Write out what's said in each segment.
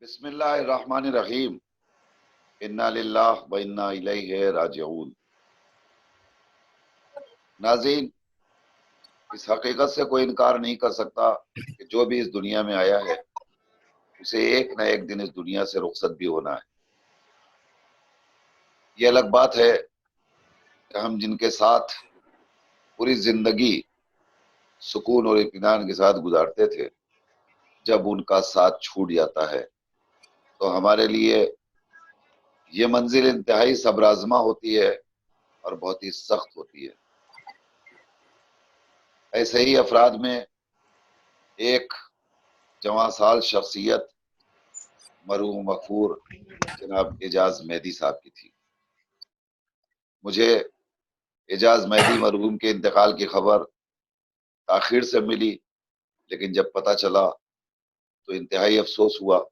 بسم اللہ الرحمن الرحیم، انا للہ و انا الیہ راجعون۔ ناظرین، اس حقیقت سے کوئی انکار نہیں کر سکتا کہ جو بھی اس دنیا میں آیا ہے اسے ایک نہ ایک دن اس دنیا سے رخصت بھی ہونا ہے۔ یہ الگ بات ہے کہ ہم جن کے ساتھ پوری زندگی سکون اور اطمینان کے ساتھ گزارتے تھے، جب ان کا ساتھ چھوٹ جاتا ہے تو ہمارے لیے یہ منزل انتہائی صبر آزما ہوتی ہے اور بہت ہی سخت ہوتی ہے۔ ایسے ہی افراد میں ایک جوان سال شخصیت مرحوم مغفور جناب اعجاز مہدی صاحب کی تھی۔ مجھے اعجاز مہدی مرحوم کے انتقال کی خبر تاخیر سے ملی، لیکن جب پتہ چلا تو انتہائی افسوس ہوا،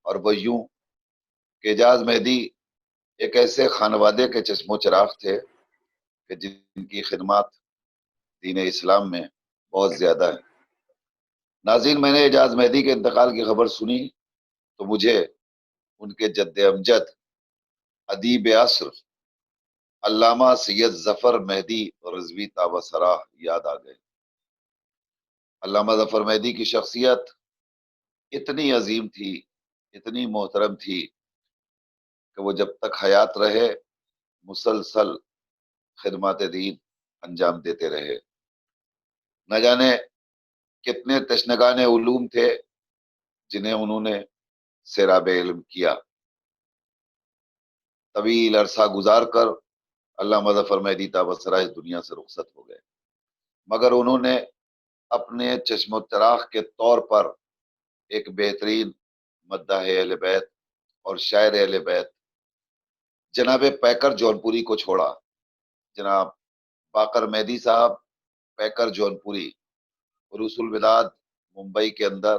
اور وہ یوں کہ اعجاز مہدی ایک ایسے خانوادے کے چشم و چراغ تھے کہ جن کی خدمات دین اسلام میں بہت زیادہ ہیں۔ ناظرین، میں نے اعجاز مہدی کے انتقال کی خبر سنی تو مجھے ان کے جد امجد ادیب عصر علامہ سید ظفر مہدی رضوی تابسرہ یاد آ گئے۔ علامہ ظفر مہدی کی شخصیت اتنی عظیم تھی، اتنی محترم تھی کہ وہ جب تک حیات رہے مسلسل خدمات دین انجام دیتے رہے۔ نہ جانے کتنے تشنگان علوم تھے جنہیں انہوں نے سیراب علم کیا۔ طویل عرصہ گزار کر علامہ ظفر مہدی تابسرہ اس دنیا سے رخصت ہو گئے، مگر انہوں نے اپنے چشم و چراغ کے طور پر ایک بہترین مداح اہل بیت اور شاعر اہل بیت جناب پیکر جونپوری کو چھوڑا۔ جناب باقر مہدی صاحب پیکر جونپوری عروس الوداع ممبئی کے اندر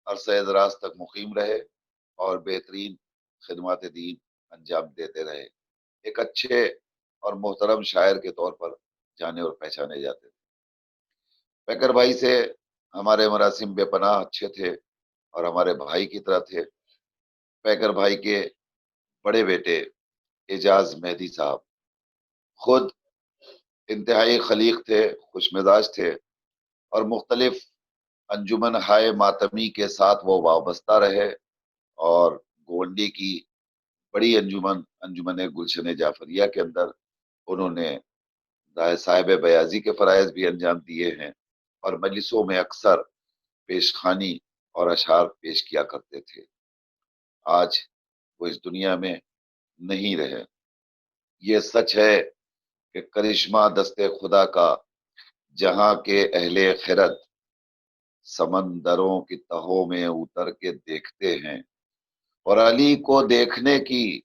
عرصہ دراز تک مقیم رہے اور بہترین خدمات دین انجام دیتے رہے۔ ایک اچھے اور محترم شاعر کے طور پر جانے اور پہچانے جاتے تھے۔ پیکر بھائی سے ہمارے مراسم بے پناہ اچھے تھے اور ہمارے بھائی کی طرح تھے۔ پیکر بھائی کے بڑے بیٹے اعجاز مہدی صاحب خود انتہائی خلیق تھے، خوش مزاج تھے، اور مختلف انجمن ہائے ماتمی کے ساتھ وہ وابستہ رہے، اور گونڈی کی بڑی انجمن گلشن جعفریہ کے اندر انہوں نے صاحب بیازی کے فرائض بھی انجام دیے ہیں، اور مجلسوں میں اکثر پیشخانی اور اشعار پیش کیا کرتے تھے۔ آج وہ اس دنیا میں نہیں رہے۔ یہ سچ ہے کہ کرشمہ دست خدا کا جہاں کے اہل خرد سمندروں کی تہوں میں اتر کے دیکھتے ہیں، اور علی کو دیکھنے کی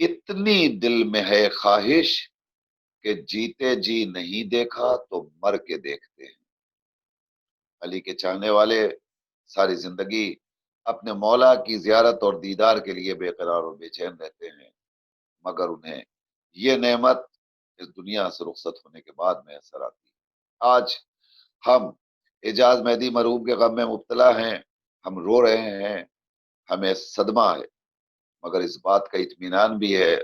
اتنی دل میں ہے خواہش کہ جیتے جی نہیں دیکھا تو مر کے دیکھتے ہیں۔ علی کے چاہنے والے ساری زندگی اپنے مولا کی زیارت اور دیدار کے لیے بے قرار اور بے چین رہتے ہیں، مگر انہیں یہ نعمت اس دنیا سے رخصت ہونے کے بعد میسر آتی ہے۔ آج ہم اعجاز مہدی مرحوم کے غم میں مبتلا ہیں، ہم رو رہے ہیں، ہمیں صدمہ ہے، مگر اس بات کا اطمینان بھی ہے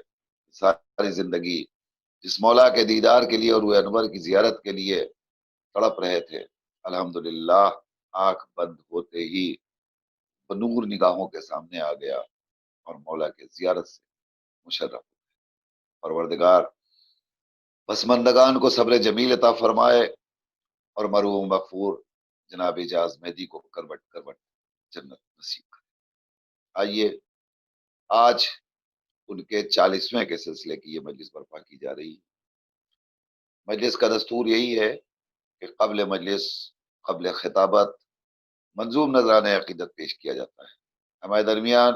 ساری زندگی جس مولا کے دیدار کے لیے اور روح انور کی زیارت کے لیے تڑپ رہے تھے، الحمدللہ آنکھ بند ہوتے ہی بنور نگاہوں کے سامنے آ گیا اور مولا کے زیارت سے مشرف ہو۔ پروردگار پسماندگان کو صبر جمیل عطا فرمائے اور مرحوم مغفور جناب اعجاز مہدی کو کروٹ کروٹ جنت نصیب کرے۔ آئیے آج ان کے 40ویں کے سلسلے کی یہ مجلس برپا کی جا رہی ہے۔ مجلس کا دستور یہی ہے کہ قبل مجلس، قبل خطابت، منظوم نذرانہ عقیدت پیش کیا جاتا ہے۔ ہمارے درمیان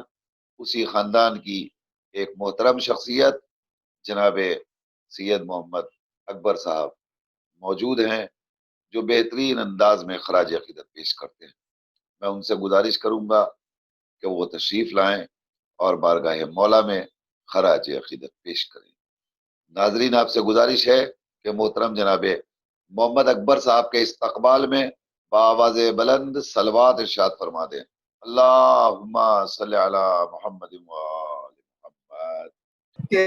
اسی خاندان کی ایک محترم شخصیت جناب سید محمد اکبر صاحب موجود ہیں جو بہترین انداز میں خراج عقیدت پیش کرتے ہیں۔ میں ان سے گزارش کروں گا کہ وہ تشریف لائیں اور بارگاہ مولا میں خراج عقیدت پیش کریں۔ ناظرین، آپ سے گزارش ہے کہ محترم جناب محمد اکبر صاحب کے استقبال میں بآواز بلند صلوات ارشاد فرما دیں۔ اللہم صلی علی محمد و آل محمد. کہ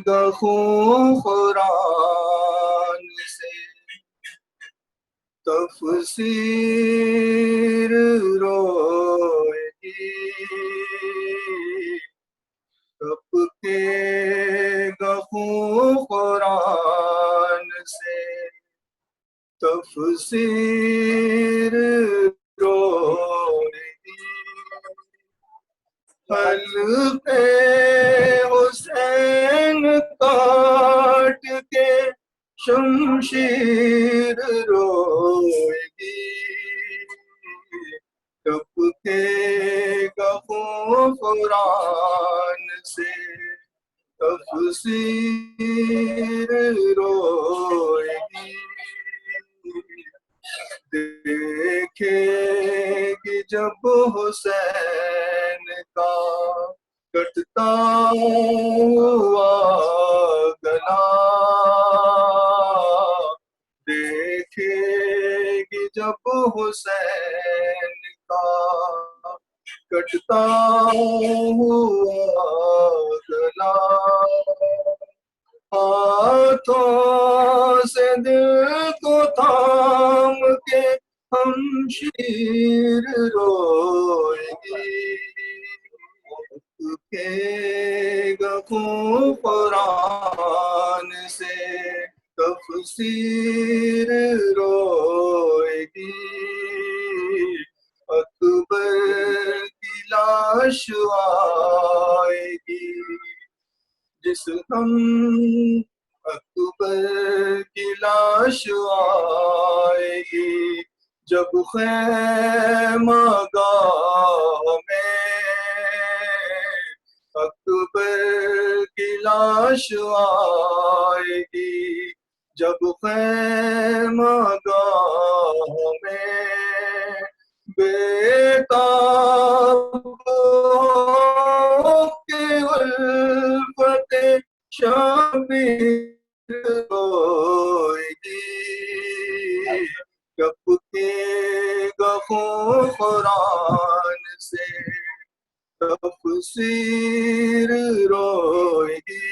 گخوں قرآن سے تفسیر روئے گی، کب کے گخوں قرآن سے تفسیر روئے گی، حلقے حسین کاٹ کے شمشیر روئے گی، کب کے گخوں قرآن سے تفسیر روئے گی، دیکھے گی جب حسین کا کٹتا ہوا گلا، دیکھے گی جب حسین کا کٹتا ہوا گلا، ہاتھوں سے دل کو تھام کے ہمشیر روئے گی، کہ گخوں قرآن سے تفسیر روئے گی، اکبر کی لاش آئے گی جس دم، اکبر کی لاش آئے گی جب خیمہ گاہ میں، اکبر کی لاش آئے گی جب خیمہ گاہ میں، بیتاب کے الفت شبیر روئے گی، کب کے گخوں قرآن سے تفسیر روئے گی،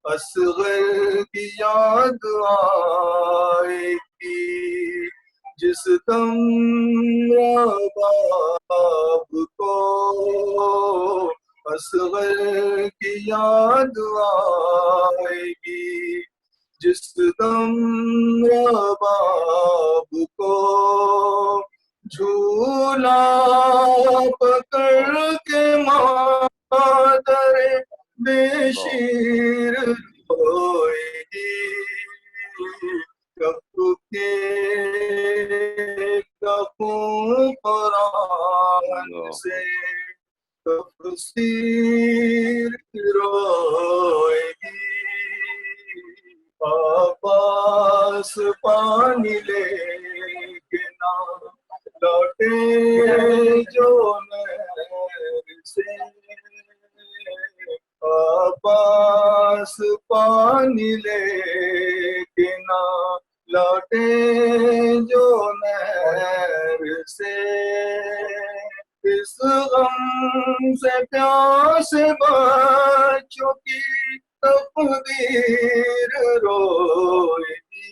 اصغر کی یاد آئے گی جس دم باپ کو، اصغر کی یاد آئے گی جس دم باپ کو، جھولا پکڑ کے مادر بے شیر روئے گی، کب کے گخوں قرآن سے تفسیر روئے گی، عباس پانی لے کے نہ لوٹے جو نہر سے، عباس پانی لے کے نہ لوٹے جو نہر سے، اس غم سے پیاس بچوں کی تقدیر روئے گی،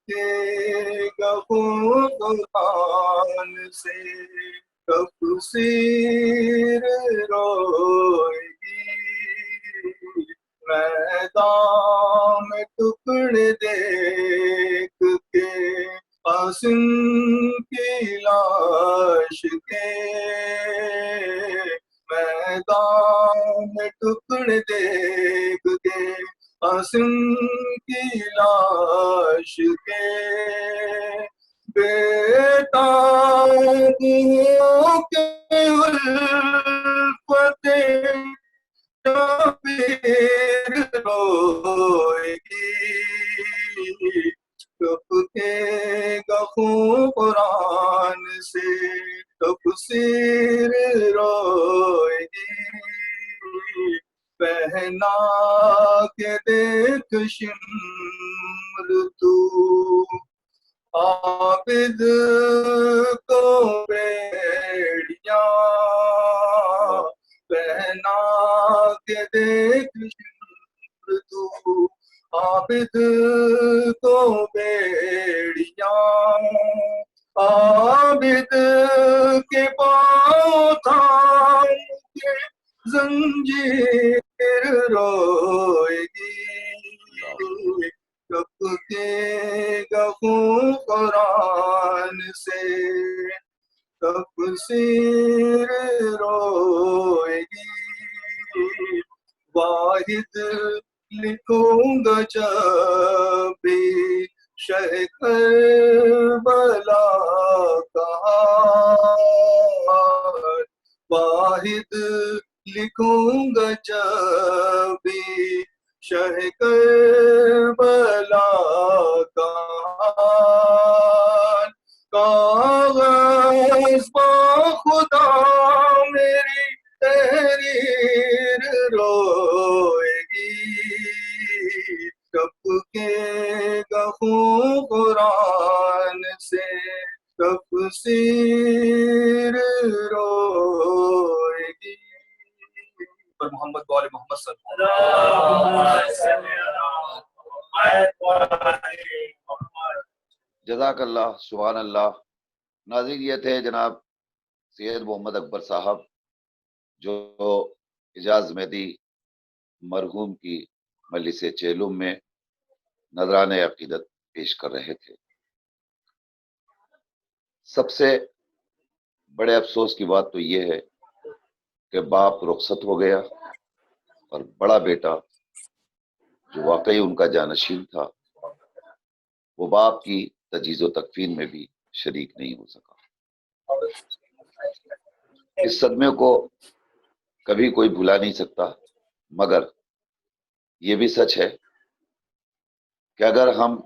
کے گخوں قرآن سے تفسیر روئے گی، میدان میں ٹکڑے دیکھ کے قاسم کی لاش کے، میدان میں ٹکڑے دیکھ کے قاسم کی لاش کے، بیتاب ہو کے الفت شبیر روئے گی، کب کے گخوں قرآن سے تفسیر روئے گی، پہنا کے دیکھ شمر تو عابد کو بیڑیاں پہنا کے دیکھ تو عابد کو بیڑیاں عابد کے پاؤں تھام کے زنجیر روئے گی کب کے گہوں قرآن سے تفسیر روئے گی واحد لکھوں گا جب بھی شہ کربلا کا حال واحد لکھوں گا جب بھی شہ کربلا کا حال کاغذ با خدا میری تحریر روئے گی کب کے گہوں قرآن سے تفسیر روئے گی پر محمد و آل محمد صلی اللہ علیہ وسلم. جزاک اللہ، سبحان اللہ. ناظرین، یہ تھے جناب سید محمد اکبر صاحب جو اعجاز مہدی مرحوم کی مجلس چیلم میں نذران عقیدت پیش کر رہے تھے. سب سے بڑے افسوس کی بات تو یہ ہے کہ باپ رخصت ہو گیا اور بڑا بیٹا جو واقعی ان کا جانشین تھا وہ باپ کی تجہیز و تکفین میں بھی شریک نہیں ہو سکا. اس صدمے کو کبھی کوئی بھلا نہیں سکتا، مگر یہ بھی سچ ہے کہ اگر ہم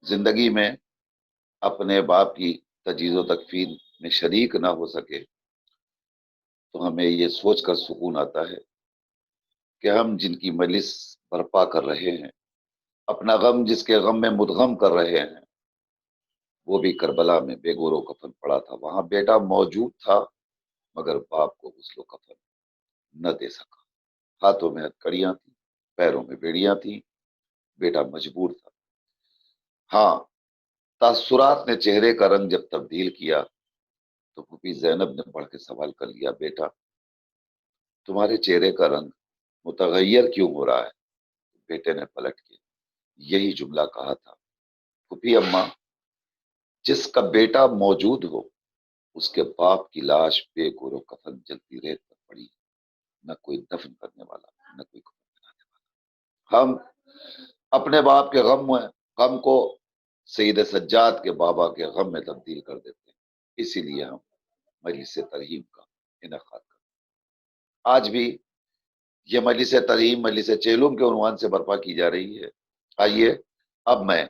زندگی میں اپنے باپ کی تجہیز و تکفین میں شریک نہ ہو سکے تو ہمیں یہ سوچ کر سکون آتا ہے کہ ہم جن کی مجلس برپا کر رہے ہیں، اپنا غم جس کے غم میں مدغم کر رہے ہیں، وہ بھی کربلا میں بے گور و کفن پڑا تھا. وہاں بیٹا موجود تھا مگر باپ کو غسل و کفن نہ دے سکا. ہاتھوں میں ہتھکڑیاں تھیں، پیروں میں بیڑیاں تھیں، بیٹا مجبور تھا. ہاں، تاثرات نے چہرے کا رنگ جب تبدیل کیا تو پھوپھی زینب نے بڑھ کے سوال کر لیا، بیٹا تمہارے چہرے کا رنگ متغیر کیوں ہو رہا ہے؟ بیٹے نے پلٹ کے یہی جملہ کہا تھا، پھوپھی اماں جس کا بیٹا موجود ہو اس کے باپ کی لاش بے گور و کفن جلتی ریت پر پڑی، نہ کوئی دفن کرنے والا نہ کوئی کفن بنانے والا. ہم اپنے باپ کے غم کو سید سجاد کے بابا کے غم میں تبدیل کر دیتے ہیں. اسی لیے ہم مجلس ترحیم کا انعقاد کرتے ہیں. آج بھی یہ مجلس ترحیم مجلس چیلم کے عنوان سے برپا کی جا رہی ہے. آئیے اب میں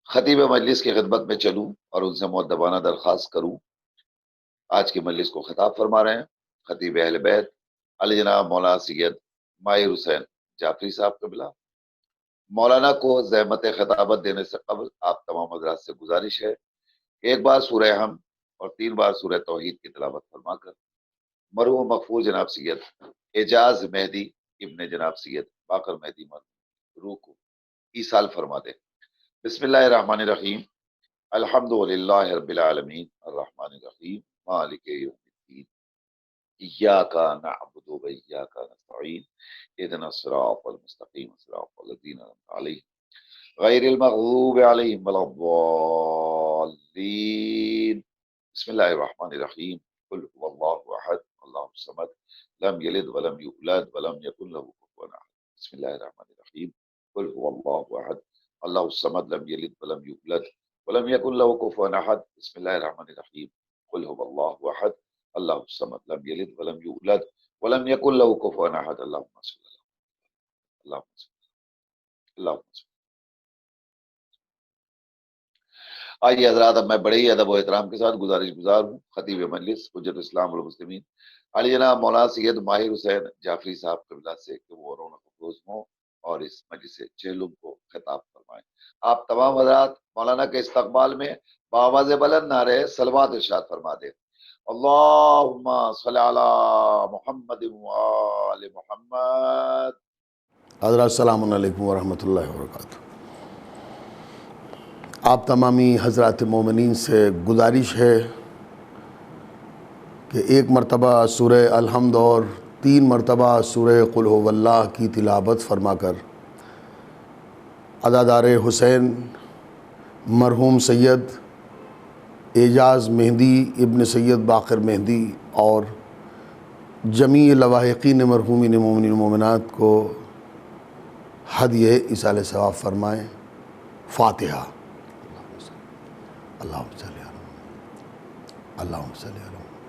خطیب مجلس کی خدمت میں چلوں اور ان سے مؤدبانہ درخواست کروں. آج کی مجلس کو خطاب فرما رہے ہیں خطیب اہل بیت علی جناب مولانا سید ماہر حسین جعفری صاحب قبلہ. مولانا کو زحمت خطابت دینے سے قبل آپ تمام حضرات سے گزارش ہے کہ ایک بار سورہ حمد اور 3 بار سورہ توحید کی تلاوت فرما کر مرحوم مغفور جناب سید اعجاز مہدی ابن جناب سید باقر مہدی مرحوم روح کو ایصال فرما دے. بسم اللہ الرحمن الرحیم. الحمد للہ رب العالمین الرحمن الرحیم مالک یوم الدین ایاک نعبد و ایاک نستعین اهدنا الصراط المستقیم صراط الذین انعمت علیہم غیر المغضوب علیہم ولا الضالین. بسم اللہ الرحمن الرحیم. قل هو اللہ احد اللہ الصمد لم یلد ولم یولد ولم یکن له کفوا احد. بسم اللہ الرحمن الرحیم. قل هو اللہ احد اللہ الصمد لم یلد ولم یولد ولم یکن له کفوا احد. بسم اللہ الرحمن الرحیم. قل هو اللہ احد اللہ الصمد لم یلد ولم یولد ولم یکن له کفوا احد. اللهم صل علی اللهم صل اللهم صل. آئیے حضرات، اب میں بڑے ہی ادب و احترام کے ساتھ گزارش گزار ہوں خطیب مجلس حجت اسلام والمسلمین علی جناب مولانا سید ماہر حسین جعفری صاحب قبلہ سے کہ وہ رونق افروز ہوں اور اس مجلس چہلم کو خطاب فرمائیں۔ آپ تمام حضرات مولانا کے استقبال میں بآواز بلند نعرے صلوات ارشاد فرما دیں۔ اللہم صلی علی محمد وآل محمد۔ حضرات السلام علیکم ورحمۃ اللہ وبرکاتہ۔ آپ تمامی حضرات مومنین سے گزارش ہے کہ ایک مرتبہ سورہ الحمد اور 3 مرتبہ سورہ قل هو اللہ کی تلاوت فرما کر عزادار حسین مرحوم سید اعجاز مہدی ابن سید باقر مہدی اور جمیع لواحقین مرحومین مومنین مومنات کو ہدیہ ایصال ثواب فرمائیں۔ فاتحہ۔ اللہم صلی علی محمد، اللہم صلی علی محمد،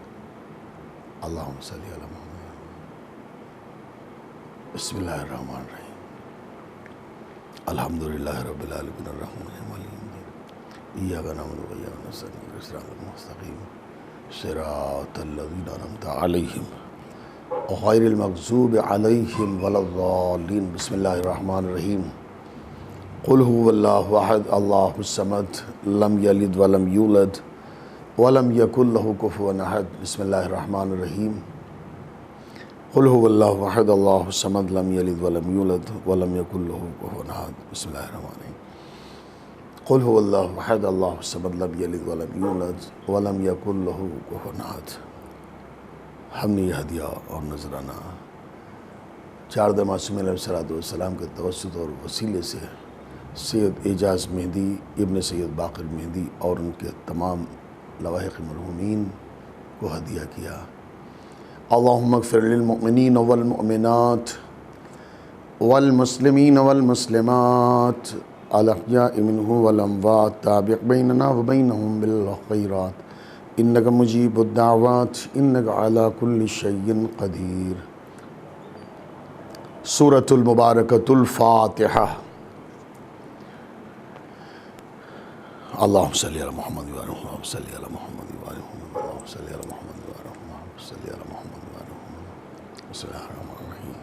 اللہم صلی علی محمد۔ بسم اللہ الرحمن الرحیم۔ الحمدللہ رب العالمین الرحمن الرحیم مالک یوم الدین ایاک نعبد و ایاک نستعین اہدنا الصراط المستقیم صراط الذین انعمت علیہم غیر المغضوب علیہم ولا الضالین۔ بسم اللہ الرحمن الرحیم۔ قل هو اللہ احد اللہ الصمد لم یلد ولم یولد ولم یکن له کفوا احد۔ بسم اللہ الرحمن الرحیم۔ قل هو اللہ احد اللہ الصمد لم یلد ولم یولد ولم یکن له کفوا احد۔ بسم اللہ الرحمن الرحیم۔ قل هو اللہ احد اللہ الصمد لم یلد ولم یولد ولم یکن له کفوا احد۔ ہم نے یہ ہدیہ اور نذرانہ 4 معصومین علیہ السلام کے توسط اور وسیلے سے سید اعجاز مہدی ابن سید باقر مہدی اور ان کے تمام لواحق مرحومین کو ہدیہ کیا۔ اللہم اغفر للمؤمنین والمؤمنات والمسلمین والمسلمات الاحیاء منهم والاموات تابع بیننا وبینہم بالخیرات انک مجیب الدعوات انک علی کل شیء قدیر۔ سورۃ المبارکۃ الفاتحہ۔ اللہم صلی علی محمد وعلی محمد صلی علی محمد وعلی محمد اللہم صلی علی محمد وعلی محمد صلی علی محمد وعلی محمد۔ بسم اللہ الرحمن الرحیم۔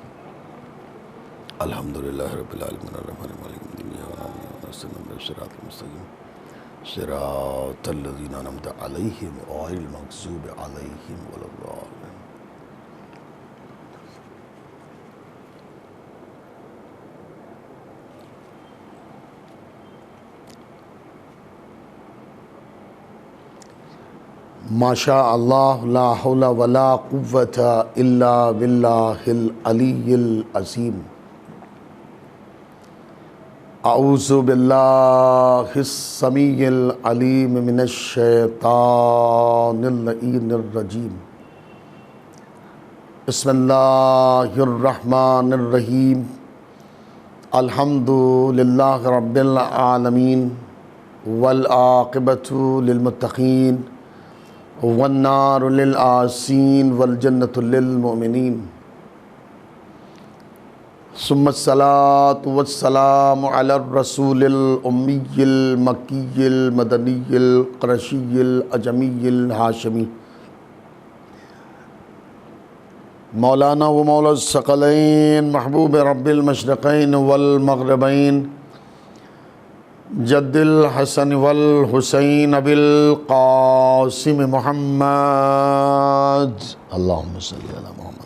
الحمدللہ رب العالمین الرحمن الرحیم مالک یوم الدین ایاک نعبد و ایاک نستعین اہدنا الصراط المستقیم صراط الذین انعمت علیہم غیر المغضوب علیہم ولا الضالین۔ ماشاء اللہ لا حول ولا قوة الا باللہ العلی العظیم۔ اعوذ باللہ السمیع العلیم من الشیطان اللعین الرجیم۔ بسم اللہ الرحمن الرحیم۔ الحمد للہ رب العالمین والعاقبۃ للمتقین والنار للعاصین والجنة للمؤمنین۔ ثم الصلاة والسلام علی الرسول الأمی المکی المدنی القرشی العجمی الہاشمی مولانا و مولا الثقلین محبوب رب المشرقین والمغربین جد الحسن والحسین ابی القاسم محمد اللہم صلی علی محمد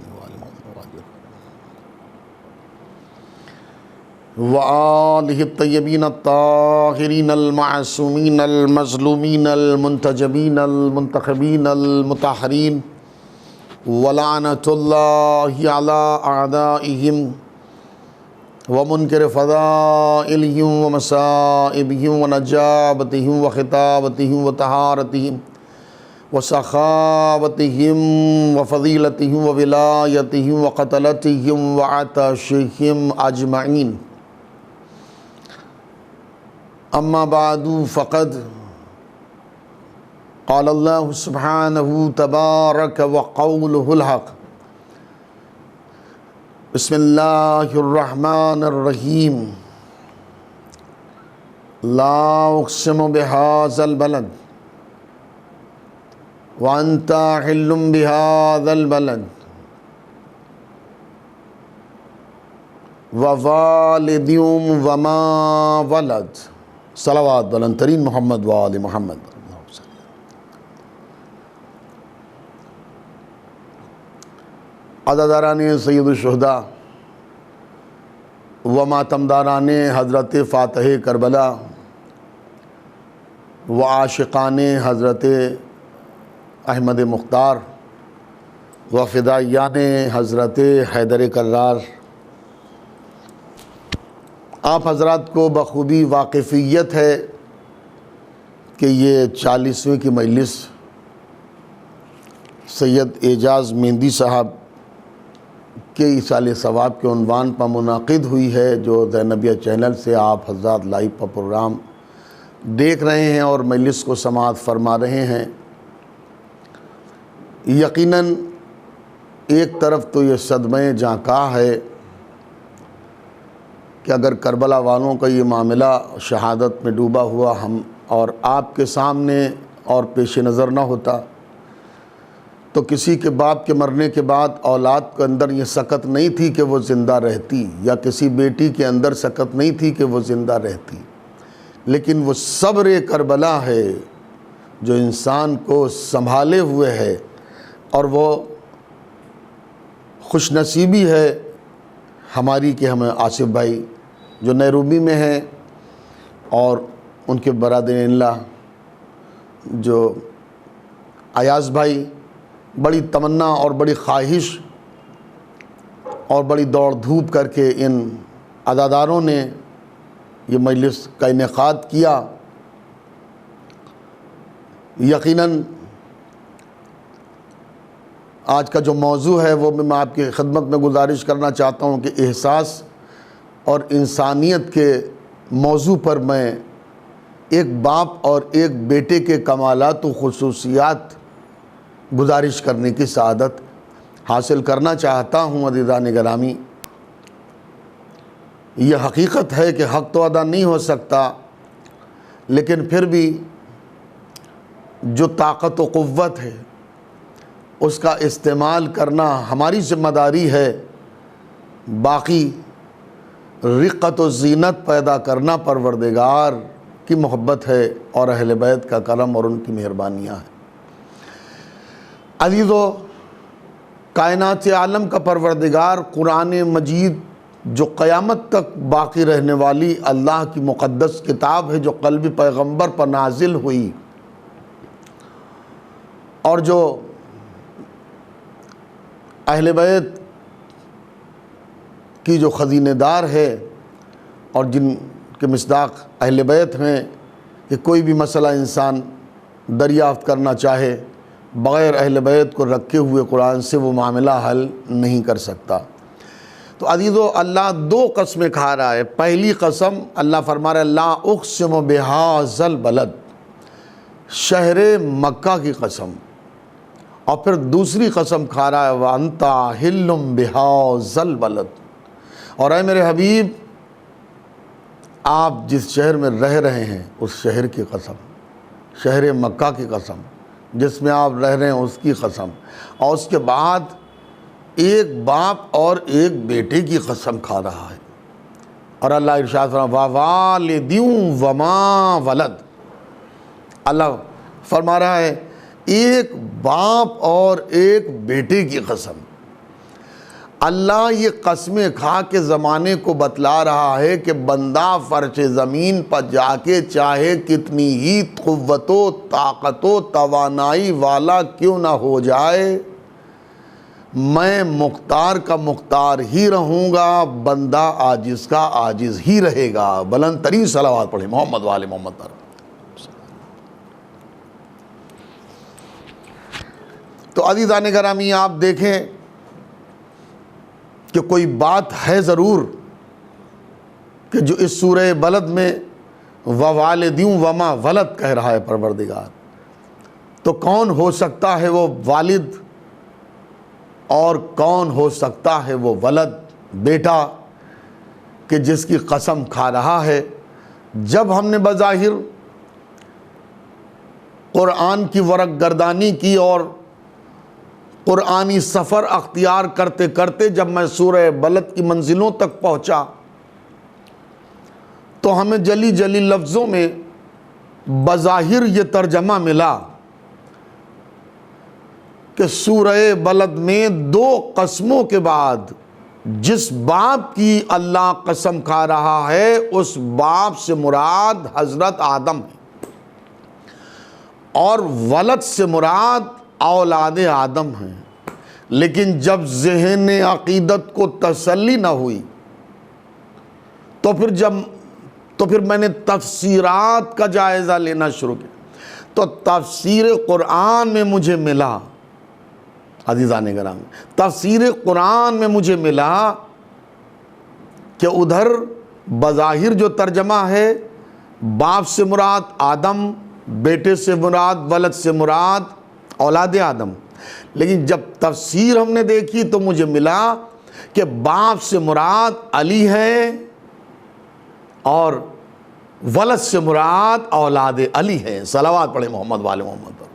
وآلہ الطیبین الطاہرین المعصومین المظلومین المنتجبین المنتخبین المطہرین ولعنۃ اللہ علی اعدائہم ومنکر فضائلہم ومصائبہم ونجابتہم وخطابتہم وطہارتہم وسخاوتہم وفضیلتہم وولایتہم وقتلتہم وعطشہم اجمعین۔ اما بعد فقد قال اللہ سبحانہ تبارک وقولہ الحق۔ بسم اللہ الرحمن الرحیم۔ لا اقسم بہذا البلد وانت حل بہذا البلد ووالد وما ولد، صلوات بلند ترین محمد وآل محمد۔ عزاداران سید الشہداء و ماتمداران حضرت فاتح کربلا و عاشقان حضرت احمد مختار و فدائیان حضرت حیدر کرار، آپ حضرات کو بخوبی واقفیت ہے کہ یہ 40ویں کی مجلس سید اعجاز مہندی صاحب کے ایصال ثواب کے عنوان پر منعقد ہوئی ہے، جو زینبیہ چینل سے آپ حضرات لائیو پر پروگرام دیکھ رہے ہیں اور مجلس کو سماعت فرما رہے ہیں۔ یقیناً ایک طرف تو یہ صدمہ جاں ہے کہ اگر کربلا والوں کا یہ معاملہ شہادت میں ڈوبا ہوا ہم اور آپ کے سامنے اور پیش نظر نہ ہوتا تو کسی کے باپ کے مرنے کے بعد اولاد کے اندر یہ سکت نہیں تھی کہ وہ زندہ رہتی، یا کسی بیٹی کے اندر سکت نہیں تھی کہ وہ زندہ رہتی، لیکن وہ صبر کربلا ہے جو انسان کو سنبھالے ہوئے ہے، اور وہ خوش نصیبی ہے ہماری کہ ہمیں آصف بھائی جو نیروبی میں ہیں اور ان کے برادر اللہ جو ایاز بھائی، بڑی تمنا اور بڑی خواہش اور بڑی دوڑ دھوپ کر کے ان عزاداروں نے یہ مجلس کا انعقاد کیا۔ یقیناً آج کا جو موضوع ہے وہ میں آپ کی خدمت میں گزارش کرنا چاہتا ہوں کہ احساس اور انسانیت کے موضوع پر میں ایک باپ اور ایک بیٹے کے کمالات و خصوصیات گزارش کرنے کی سعادت حاصل کرنا چاہتا ہوں۔ عزیزان گرامی، یہ حقیقت ہے کہ حق تو ادا نہیں ہو سکتا، لیکن پھر بھی جو طاقت و قوت ہے اس کا استعمال کرنا ہماری ذمہ داری ہے۔ باقی رقت و زینت پیدا کرنا پروردگار کی محبت ہے اور اہل بیت کا کرم اور ان کی مہربانیاں ہیں۔ عزیزو، کائنات عالم کا پروردگار قرآن مجید جو قیامت تک باقی رہنے والی اللہ کی مقدس کتاب ہے، جو قلب پیغمبر پر نازل ہوئی اور جو اہل بیت کی جو خزینے دار ہے اور جن کے مصداق اہل بیت ہیں کہ کوئی بھی مسئلہ انسان دریافت کرنا چاہے بغیر اہل بیت کو رکھے ہوئے قرآن سے وہ معاملہ حل نہیں کر سکتا۔ تو عزیزو، اللہ 2 قسمیں کھا رہا ہے۔ پہلی قسم اللہ فرما رہا ہے لا اقسم بہذا البلد، شہر مکہ کی قسم، اور پھر دوسری قسم کھا رہا ہے وَأَنْتَ حِلٌّ بِهَذَا الْبَلَدِ، اور اے میرے حبیب آپ جس شہر میں رہ رہے ہیں اس شہر کی قسم، شہر مکہ کی قسم، جس میں آپ رہ رہے ہیں اس کی قسم، اور اس کے بعد ایک باپ اور ایک بیٹے کی قسم کھا رہا ہے۔ اور اللہ ارشاد فرما وَوَالِدٍ وَمَا وَلَدَ، اللہ فرما رہا ہے ایک باپ اور ایک بیٹے کی قسم۔ اللہ یہ قسمیں کھا کے زمانے کو بتلا رہا ہے کہ بندہ فرش زمین پر جا کے چاہے کتنی ہی قوت و طاقت و توانائی والا کیوں نہ ہو جائے، میں مختار کا مختار ہی رہوں گا، بندہ عاجز کا عاجز ہی رہے گا۔ بلند ترین صلوات پڑھیں محمد وآل محمد پر۔ تو عزیزان گرامی، آپ دیکھیں کہ کوئی بات ہے ضرور کہ جو اس سورہ بلد میں وَوَالِدٍ وَمَا وَلَد کہہ رہا ہے پروردگار، تو کون ہو سکتا ہے وہ والد اور کون ہو سکتا ہے وہ ولد، بیٹا، کہ جس کی قسم کھا رہا ہے؟ جب ہم نے بظاہر قرآن کی ورق گردانی کی اور قرآنی سفر اختیار کرتے کرتے جب میں سورہ بلد کی منزلوں تک پہنچا تو ہمیں جلی جلی لفظوں میں بظاہر یہ ترجمہ ملا کہ سورہ بلد میں 2 قسموں کے بعد جس باپ کی اللہ قسم کھا رہا ہے اس باپ سے مراد حضرت آدم ہے، اور ولد سے مراد اولاد آدم ہیں۔ لیکن جب ذہن عقیدت کو تسلی نہ ہوئی تو پھر میں نے تفسیرات کا جائزہ لینا شروع کیا، تو تفسیر قرآن میں مجھے ملا، عزیزان گرامی، تفسیر قرآن میں مجھے ملا کہ ادھر بظاہر جو ترجمہ ہے باپ سے مراد آدم، بیٹے سے مراد ولد سے مراد اولاد آدم، لیکن جب تفسیر ہم نے دیکھی تو مجھے ملا کہ باپ سے مراد علی ہے اور ولد سے مراد اولاد علی ہے۔ صلوات پڑھیں محمد والے محمد پر۔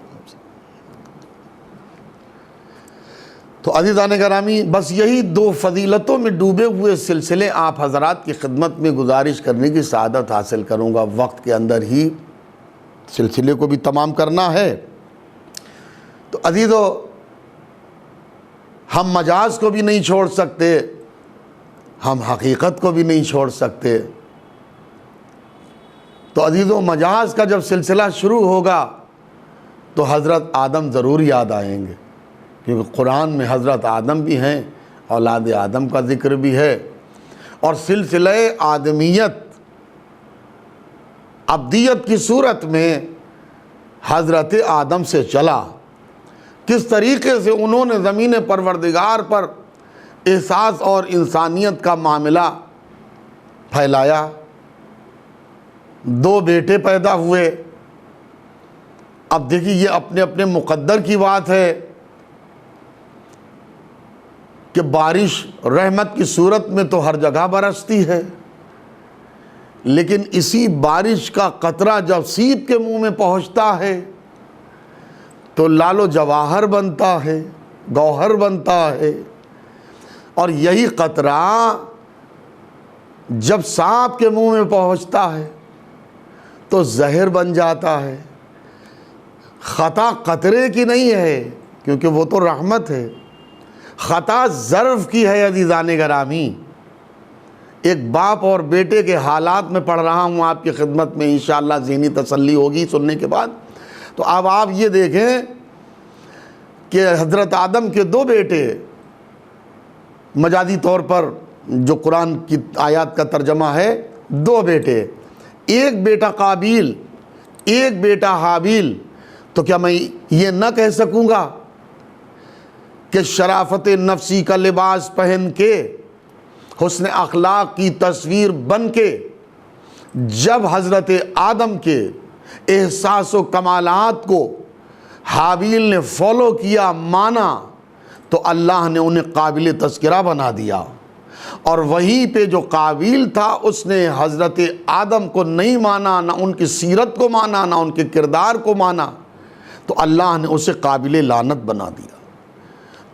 تو عزیزان گرامی، بس یہی 2 فضیلتوں میں ڈوبے ہوئے سلسلے آپ حضرات کی خدمت میں گزارش کرنے کی سعادت حاصل کروں گا۔ وقت کے اندر ہی سلسلے کو بھی تمام کرنا ہے۔ تو عزیزو، ہم مجاز کو بھی نہیں چھوڑ سکتے، ہم حقیقت کو بھی نہیں چھوڑ سکتے۔ تو عزیزو، مجاز کا جب سلسلہ شروع ہوگا تو حضرت آدم ضرور یاد آئیں گے، کیونکہ قرآن میں حضرت آدم بھی ہیں، اولاد آدم کا ذکر بھی ہے، اور سلسلہ آدمیت ابدیت کی صورت میں حضرت آدم سے چلا، کس طریقے سے انہوں نے زمین پروردگار پر احساس اور انسانیت کا معاملہ پھیلایا۔ 2 بیٹے پیدا ہوئے۔ اب دیکھیے، یہ اپنے اپنے مقدر کی بات ہے کہ بارش رحمت کی صورت میں تو ہر جگہ برستی ہے، لیکن اسی بارش کا قطرہ جب سیب کے منہ میں پہنچتا ہے تو لال و جواہر بنتا ہے، گوہر بنتا ہے، اور یہی قطرہ جب سانپ کے منہ میں پہنچتا ہے تو زہر بن جاتا ہے۔ خطا قطرے کی نہیں ہے کیونکہ وہ تو رحمت ہے، خطا ظرف کی ہے۔ عزیزان گرامی، ایک باپ اور بیٹے کے حالات میں پڑھ رہا ہوں آپ کی خدمت میں، انشاءاللہ ذہنی تسلی ہوگی سننے کے بعد۔ تو اب آپ یہ دیکھیں کہ حضرت آدم کے 2 بیٹے، مجازی طور پر جو قرآن کی آیات کا ترجمہ ہے 2 بیٹے، ایک بیٹا قابیل، ایک بیٹا حابیل۔ تو کیا میں یہ نہ کہہ سکوں گا کہ شرافت نفسی کا لباس پہن کے، حسن اخلاق کی تصویر بن کے جب حضرت آدم کے احساس و کمالات کو حابیل نے فالو کیا، مانا، تو اللہ نے انہیں قابل تذکرہ بنا دیا، اور وہیں پہ جو قابیل تھا اس نے حضرت آدم کو نہیں مانا، نہ ان کی سیرت کو مانا، نہ ان کے کردار کو مانا، تو اللہ نے اسے قابل لعنت بنا دیا۔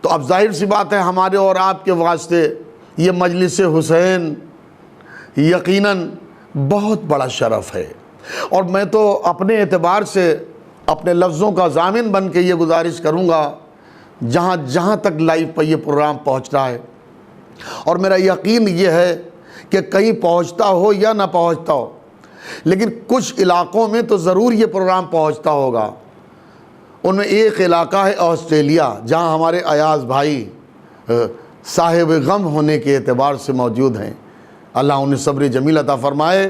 تو اب ظاہر سی بات ہے ہمارے اور آپ کے واسطے یہ مجلس حسین یقیناً بہت بڑا شرف ہے، اور میں تو اپنے اعتبار سے اپنے لفظوں کا ضامن بن کے یہ گزارش کروں گا جہاں جہاں تک لائیو پہ یہ پروگرام پہنچ رہا ہے، اور میرا یقین یہ ہے کہ کہیں پہنچتا ہو یا نہ پہنچتا ہو، لیکن کچھ علاقوں میں تو ضرور یہ پروگرام پہنچتا ہوگا۔ ان میں ایک علاقہ ہے آسٹریلیا، جہاں ہمارے ایاز بھائی صاحب غم ہونے کے اعتبار سے موجود ہیں، اللہ انہیں صبر جمیل عطا فرمائے،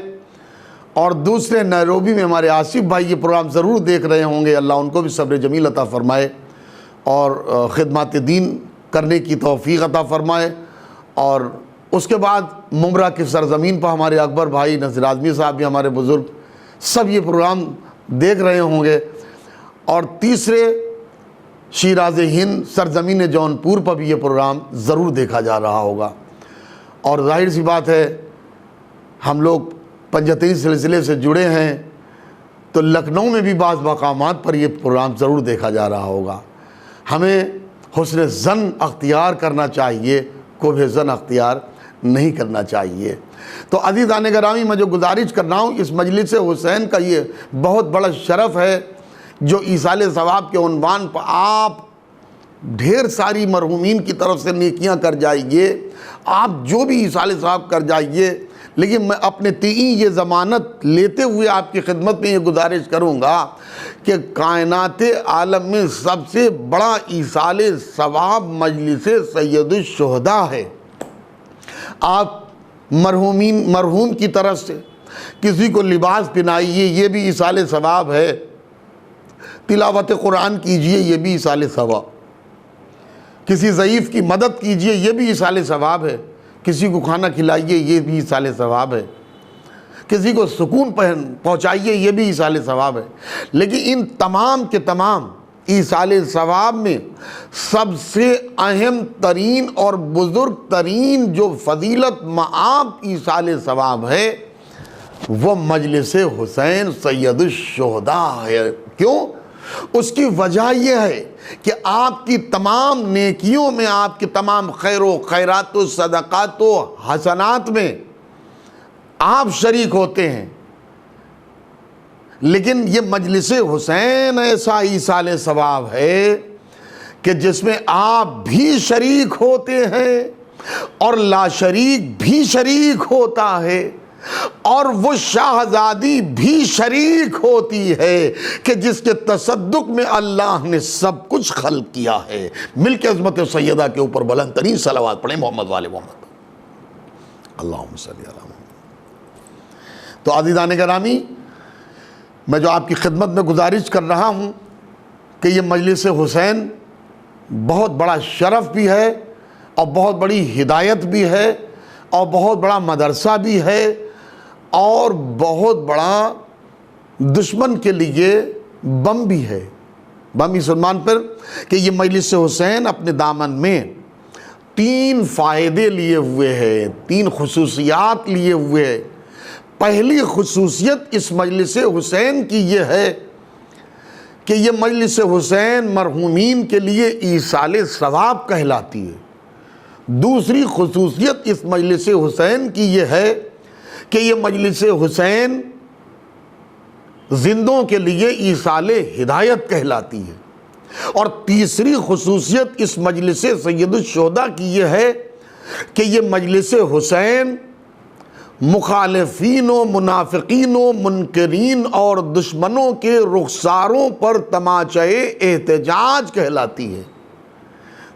اور دوسرے نیروبی میں ہمارے آصف بھائی یہ پروگرام ضرور دیکھ رہے ہوں گے، اللہ ان کو بھی صبر جمیل عطا فرمائے اور خدمات دین کرنے کی توفیق عطا فرمائے۔ اور اس کے بعد ممرہ کی سرزمین پر ہمارے اکبر بھائی نذیر اعظمی صاحب بھی، ہمارے بزرگ سب یہ پروگرام دیکھ رہے ہوں گے، اور تیسرے شیراز ہند سرزمین جونپور پر بھی یہ پروگرام ضرور دیکھا جا رہا ہوگا۔ اور ظاہر سی بات ہے ہم لوگ پنجتین سلسلے سے جڑے ہیں، تو لکھنؤ میں بھی بعض مقامات پر یہ پروگرام ضرور دیکھا جا رہا ہوگا۔ ہمیں حسن ظن اختیار کرنا چاہیے، قبح ظن اختیار نہیں کرنا چاہیے۔ تو عزیزان گرامی، میں جو گزارش کر رہا ہوں، اس مجلس حسین کا یہ بہت بڑا شرف ہے جو ایصال ثواب کے عنوان پر آپ ڈھیر ساری مرحومین کی طرف سے نیکیاں کر جائیے، آپ جو بھی ایصال ثواب کر جائیے، لیکن میں اپنے تئیں یہ ضمانت لیتے ہوئے آپ کی خدمت میں یہ گزارش کروں گا کہ کائنات عالم میں سب سے بڑا ایصال ثواب مجلس سید الشہداء ہے۔ آپ مرحوم کی طرف سے کسی کو لباس پہنائیے، یہ بھی ایصال ثواب ہے۔ تلاوت قرآن کیجئے، یہ بھی ایصال ثواب۔ کسی ضعیف کی مدد کیجئے، یہ بھی ایصال ثواب ہے۔ کسی کو کھانا کھلائیے، یہ بھی ایصال ثواب ہے۔ کسی کو سکون پہنچائیے، یہ بھی ایصال ثواب ہے۔ لیکن ان تمام کے تمام ایصال ثواب میں سب سے اہم ترین اور بزرگ ترین جو فضیلت مآب ایصال ثواب ہے وہ مجلس حسین سید الشہداء ہے۔ کیوں؟ اس کی وجہ یہ ہے کہ آپ کی تمام نیکیوں میں، آپ کی تمام خیر و خیرات و صدقات و حسنات میں آپ شریک ہوتے ہیں، لیکن یہ مجلس حسین ایسا ایصال ثواب ہے کہ جس میں آپ بھی شریک ہوتے ہیں اور لا شریک بھی شریک ہوتا ہے، اور وہ شاہزادی بھی شریک ہوتی ہے کہ جس کے تصدق میں اللہ نے سب کچھ خلق کیا ہے۔ مل کے عظمت سیدہ کے اوپر بلند ترین صلوات پڑھیں محمد والے محمد، اللہم صلی علی محمد۔ تو عزیزان گرامی، میں جو آپ کی خدمت میں گزارش کر رہا ہوں کہ یہ مجلس حسین بہت بڑا شرف بھی ہے اور بہت بڑی ہدایت بھی ہے اور بہت بڑا مدرسہ بھی ہے اور بہت بڑا دشمن کے لیے بم بھی ہے، بم مسلمان پر، کہ یہ مجلس حسین اپنے دامن میں 3 فائدے لیے ہوئے ہیں، 3 خصوصیات لیے ہوئے ہیں۔ پہلی خصوصیت اس مجلس حسین کی یہ ہے کہ یہ مجلس حسین مرحومین کے لیے ایصال ثواب کہلاتی ہے۔ دوسری خصوصیت اس مجلس حسین کی یہ ہے کہ یہ مجلس حسین زندوں کے لیے ایصال ہدایت کہلاتی ہے۔ اور تیسری خصوصیت اس مجلس سید الشہداء کی یہ ہے کہ یہ مجلس حسین مخالفین و منافقین و منکرین اور دشمنوں کے رخساروں پر تماچے احتجاج کہلاتی ہے۔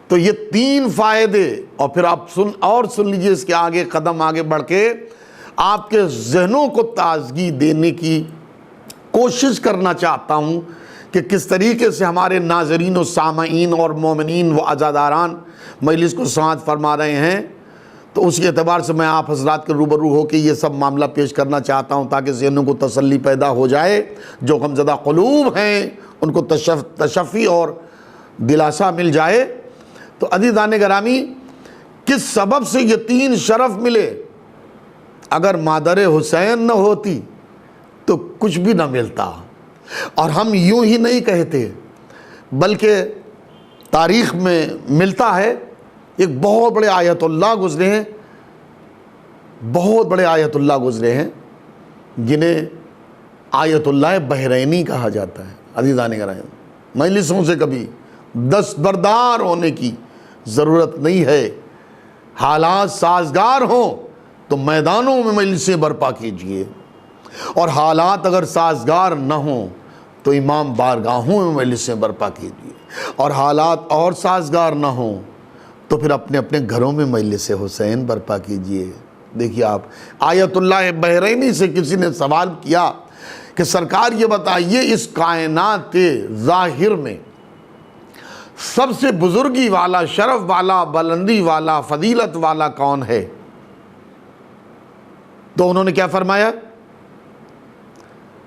تو یہ 3 فائدے، اور پھر آپ سن لیجئے اس کے آگے قدم آگے بڑھ کے آپ کے ذہنوں کو تازگی دینے کی کوشش کرنا چاہتا ہوں کہ کس طریقے سے ہمارے ناظرین و سامعین اور مومنین و عزاداران مجلس کو سماعت فرما رہے ہیں۔ تو اس اعتبار سے میں آپ حضرات کے روبرو ہو کے یہ سب معاملہ پیش کرنا چاہتا ہوں تاکہ ذہنوں کو تسلی پیدا ہو جائے، جو غمزدہ قلوب ہیں ان کو تشفی اور دلاسا مل جائے۔ تو عزیزان گرامی، کس سبب سے یہ 3 شرف ملے؟ اگر مادر حسین نہ ہوتی تو کچھ بھی نہ ملتا۔ اور ہم یوں ہی نہیں کہتے بلکہ تاریخ میں ملتا ہے، ایک بہت بڑے آیت اللہ گزرے ہیں، بہت بڑے آیت اللہ گزرے ہیں جنہیں آیت اللہ بحرینی کہا جاتا ہے۔ عزیزان گرامی، مجلسوں سے کبھی دستبردار ہونے کی ضرورت نہیں ہے۔ حالات سازگار ہوں تو میدانوں میں مجلسیں برپا کیجئے، اور حالات اگر سازگار نہ ہوں تو امام بارگاہوں میں مجلسیں برپا کیجئے، اور حالات اور سازگار نہ ہوں تو پھر اپنے اپنے گھروں میں مجلس حسین برپا کیجئے۔ دیکھیے، آپ آیت اللہ بحرینی سے کسی نے سوال کیا کہ سرکار یہ بتائیے اس کائنات ظاہر میں سب سے بزرگی والا، شرف والا، بلندی والا، فضیلت والا کون ہے؟ تو انہوں نے کیا فرمایا؟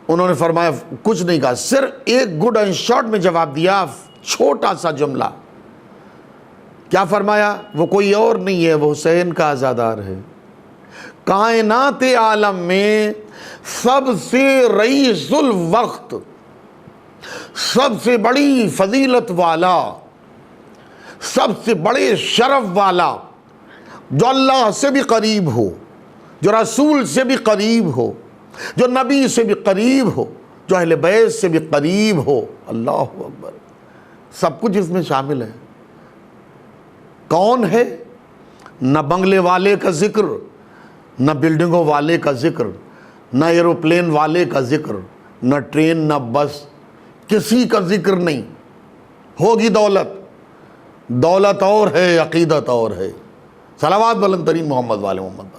انہوں نے فرمایا، کچھ نہیں کہا، صرف ایک گڈ اینڈ شارٹ میں جواب دیا، چھوٹا سا جملہ۔ کیا فرمایا؟ وہ کوئی اور نہیں ہے، وہ حسین کا عزادار ہے۔ کائنات عالم میں سب سے رئیس الوقت، سب سے بڑی فضیلت والا، سب سے بڑے شرف والا، جو اللہ سے بھی قریب ہو، جو رسول سے بھی قریب ہو، جو نبی سے بھی قریب ہو، جو اہل بیت سے بھی قریب ہو. اللہ اکبر، سب کچھ اس میں شامل ہے. کون ہے؟ نہ بنگلے والے کا ذکر، نہ بلڈنگوں والے کا ذکر، نہ ایروپلین والے کا ذکر، نہ ٹرین نہ بس، کسی کا ذکر نہیں. ہوگی دولت، دولت اور ہے، عقیدت اور ہے. صلوات بلند ترین محمد والے محمد.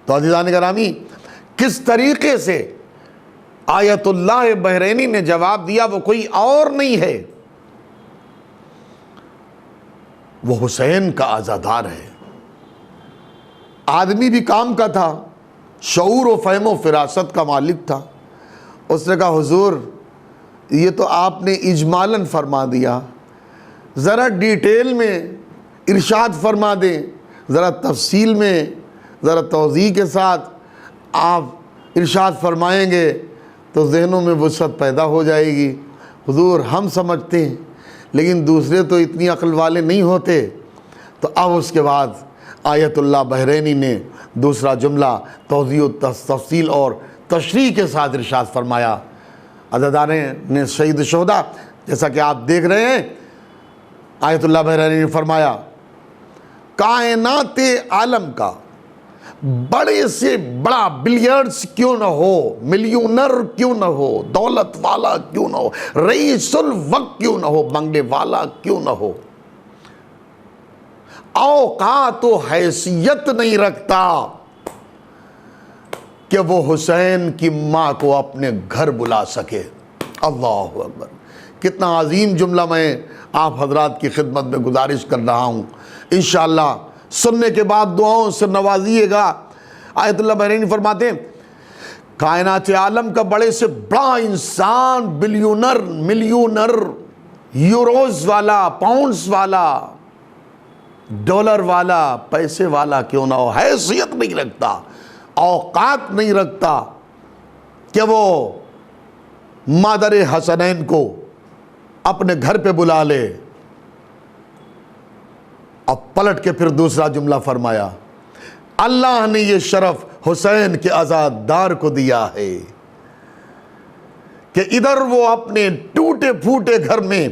تو عزیزان گرامی، کس طریقے سے آیت اللہ بحرینی نے جواب دیا، وہ کوئی اور نہیں ہے، وہ حسین کا عزادار ہے. آدمی بھی کام کا تھا، شعور و فہم و فراست کا مالک تھا. اس نے کہا حضور یہ تو آپ نے اجمالاً فرما دیا، ذرا ڈیٹیل میں ارشاد فرما دیں، ذرا تفصیل میں، ذرا توضیح کے ساتھ آپ ارشاد فرمائیں گے تو ذہنوں میں وسعت پیدا ہو جائے گی. حضور ہم سمجھتے ہیں لیکن دوسرے تو اتنی عقل والے نہیں ہوتے. تو اب اس کے بعد آیت اللہ بحرینی نے دوسرا جملہ توضیح و تفصیل اور تشریح کے ساتھ ارشاد فرمایا. عزادارِ نے شہید شہداء، جیسا کہ آپ دیکھ رہے ہیں، آیت اللہ بحرینی نے فرمایا کائنات عالم کا بڑے سے بڑا بلیئرز کیوں نہ ہو، ملیونر کیوں نہ ہو، دولت والا کیوں نہ ہو، رئیس الوقت کیوں نہ ہو، بنگلے والا کیوں نہ ہو، اوقات و حیثیت نہیں رکھتا کہ وہ حسین کی ماں کو اپنے گھر بلا سکے. اللہ اکبر، کتنا عظیم جملہ میں آپ حضرات کی خدمت میں گزارش کر رہا ہوں. انشاءاللہ سننے کے بعد دعاؤں سے نوازیے گا. آیت اللہ بحرینی فرماتے ہیں کائنات عالم کا بڑے سے بڑا انسان، بلیونر، ملیونر، یوروز والا، پاؤنڈز والا، ڈالر والا، پیسے والا کیوں نہ ہو، حیثیت نہیں رکھتا، اوقات نہیں رکھتا کہ وہ مادر حسنین کو اپنے گھر پہ بلا لے. اب پلٹ کے پھر دوسرا جملہ فرمایا اللہ نے یہ شرف حسین کے عزادار کو دیا ہے کہ ادھر وہ اپنے ٹوٹے پھوٹے گھر میں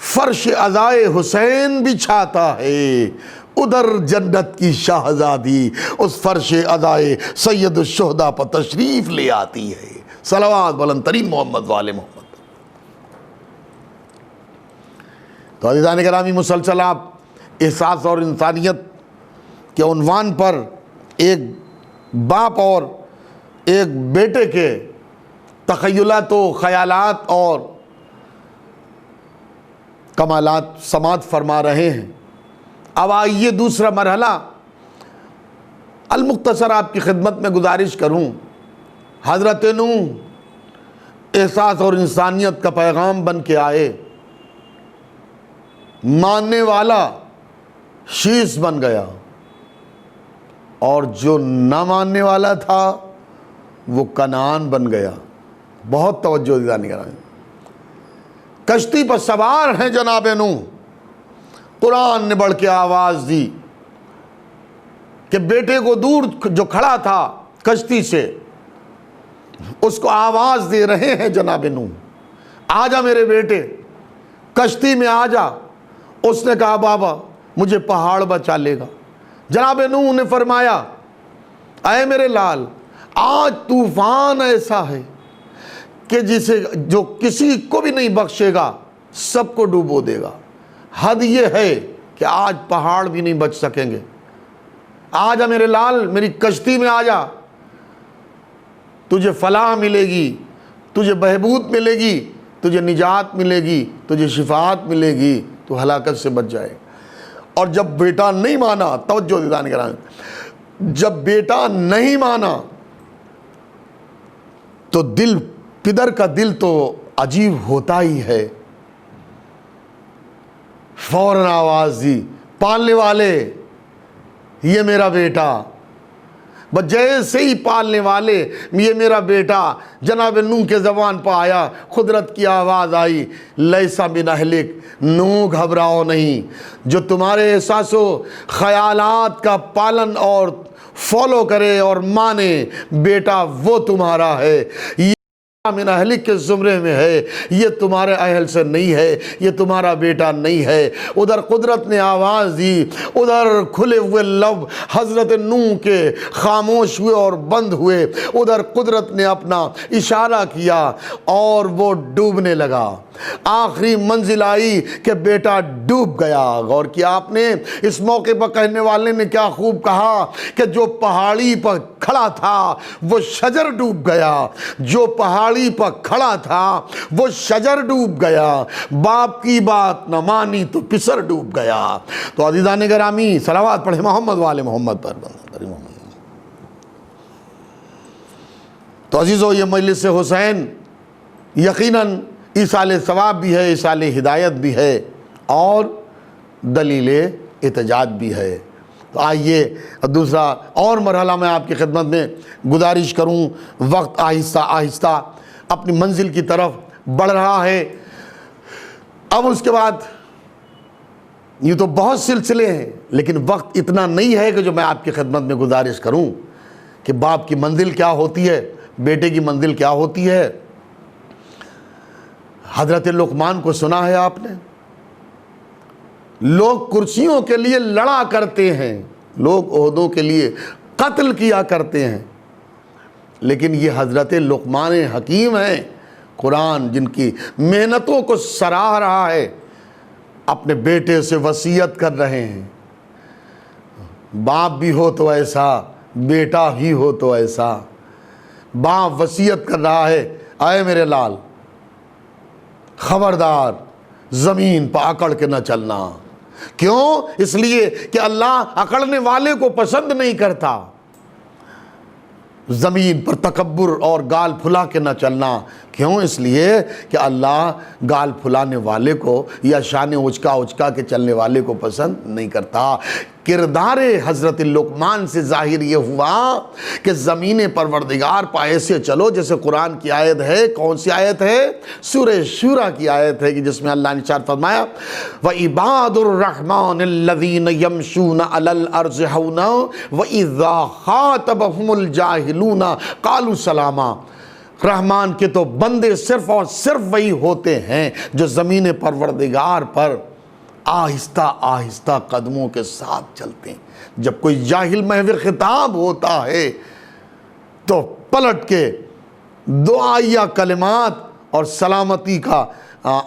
فرش عزائے حسین بچھاتا ہے، ادھر جنت کی شہزادی اس فرش عزائے سید الشہداء پر تشریف لے آتی ہے. صلوات بلند ترین محمد والے محمد. تو عزیزان گرامی، مسلسل آپ احساس اور انسانیت کے عنوان پر ایک باپ اور ایک بیٹے کے تخیلات و خیالات اور کمالات سماعت فرما رہے ہیں. اب آئیے دوسرا مرحلہ المختصر آپ کی خدمت میں گزارش کروں. حضرت نوح احساس اور انسانیت کا پیغام بن کے آئے، ماننے والا شیش بن گیا، اور جو نہ ماننے والا تھا وہ کنعان بن گیا. بہت توجہ دیدانی کرائیں. کشتی پر سوار ہیں جناب نوح. قرآن نے بڑھ کے آواز دی کہ بیٹے کو دور جو کھڑا تھا کشتی سے، اس کو آواز دے رہے ہیں جناب نوح آجا میرے بیٹے، کشتی میں آجا. اس نے کہا بابا مجھے پہاڑ بچا لے گا. جناب نوح نے فرمایا اے میرے لال، آج طوفان ایسا ہے کہ جو کسی کو بھی نہیں بخشے گا، سب کو ڈوبو دے گا. حد یہ ہے کہ آج پہاڑ بھی نہیں بچ سکیں گے. آجا میرے لال، میری کشتی میں آجا، تجھے فلاح ملے گی، تجھے بہبود ملے گی، تجھے نجات ملے گی، تجھے شفاعت ملے گی، تو ہلاکت سے بچ جائے. اور جب بیٹا نہیں مانا، توجہ دیدان کرائیں، جب بیٹا نہیں مانا تو پدر کا دل تو عجیب ہوتا ہی ہے. فوراً آواز دی پالنے والے، یہ میرا بیٹا، بس جیسے ہی پالنے والے یہ میرا بیٹا جناب نوح کے زبان پر آیا، قدرت کی آواز آئی، لیسا من اہلک، نوح گھبراؤ نہیں، جو تمہارے احساس و خیالات کا پالن اور فالو کرے اور مانے بیٹا وہ تمہارا ہے، یہ من اہلک کے زمرے میں ہے، یہ تمہارے اہل سے نہیں ہے، یہ تمہارا بیٹا نہیں ہے۔ ادھر قدرت نے آواز دی، ادھر کھلے ہوئے لب حضرت نوح کے خاموش ہوئے اور بند ہوئے، ادھر قدرت نے اپنا اشارہ کیا اور وہ ڈوبنے لگا۔ آخری منزل آئی کہ بیٹا ڈوب گیا۔ غور کیا آپ نے، اس موقع پر کہنے والے نے کیا خوب کہا کہ جو پہاڑی پر کھڑا تھا وہ شجر ڈوب گیا، جو پہاڑی پر کھڑا تھا وہ شجر ڈوب گیا، باپ کی بات نہ مانی تو پسر ڈوب گیا۔ تو عزیزان گرامی صلوات پڑھیں محمد والے محمد پر۔ تو عزیزو، یہ مجلس حسین یقیناً ایصال ثواب بھی ہے، ایصال ہدایت بھی ہے اور دلیل احتجاج بھی ہے۔ تو آئیے دوسرا اور مرحلہ میں آپ کی خدمت میں گزارش کروں، وقت آہستہ آہستہ اپنی منزل کی طرف بڑھ رہا ہے۔ اب اس کے بعد یہ تو بہت سلسلے ہیں، لیکن وقت اتنا نہیں ہے کہ جو میں آپ کی خدمت میں گزارش کروں کہ باپ کی منزل کیا ہوتی ہے، بیٹے کی منزل کیا ہوتی ہے۔ حضرت لقمان کو سنا ہے آپ نے، لوگ کرسیوں کے لیے لڑا کرتے ہیں، لوگ عہدوں کے لیے قتل کیا کرتے ہیں، لیکن یہ حضرت لقمان حکیم ہیں، قرآن جن کی محنتوں کو سراہ رہا ہے، اپنے بیٹے سے وصیت کر رہے ہیں۔ باپ بھی ہو تو ایسا، بیٹا ہی ہو تو ایسا۔ باپ وصیت کر رہا ہے، اے میرے لال خبردار زمین پہ اکڑ کے نہ چلنا۔ کیوں؟ اس لیے کہ اللہ اکڑنے والے کو پسند نہیں کرتا۔ زمین پر تکبر اور گال پھلا کے نہ چلنا۔ کیوں؟ اس لیے کہ اللہ گال پھلانے والے کو یا شان اچکا اچکا کے چلنے والے کو پسند نہیں کرتا۔ کردار حضرت لقمان سے ظاہر یہ ہوا کہ زمین پروردگار پہ ایسے چلو جیسے قرآن کی آیت ہے۔ کون سی آیت ہے؟ سورہ شورى کی آیت ہے کہ جس میں اللہ نے ارشاد فرمایا وَعِبَادُ الرَّحْمَنِ الَّذِينَ يَمْشُونَ عَلَى الْأَرْضِ هَوْنًا وَإِذَا خَاطَبَهُمُ الْجَاهِلُونَ قَالُوا سَلَامًا۔ رحمان کے تو بندے صرف اور صرف وہی ہوتے ہیں جو زمین پروردگار پر آہستہ آہستہ قدموں کے ساتھ چلتے ہیں۔ جب کوئی جاہل محو خطاب ہوتا ہے تو پلٹ کے دعائیہ کلمات اور سلامتی کا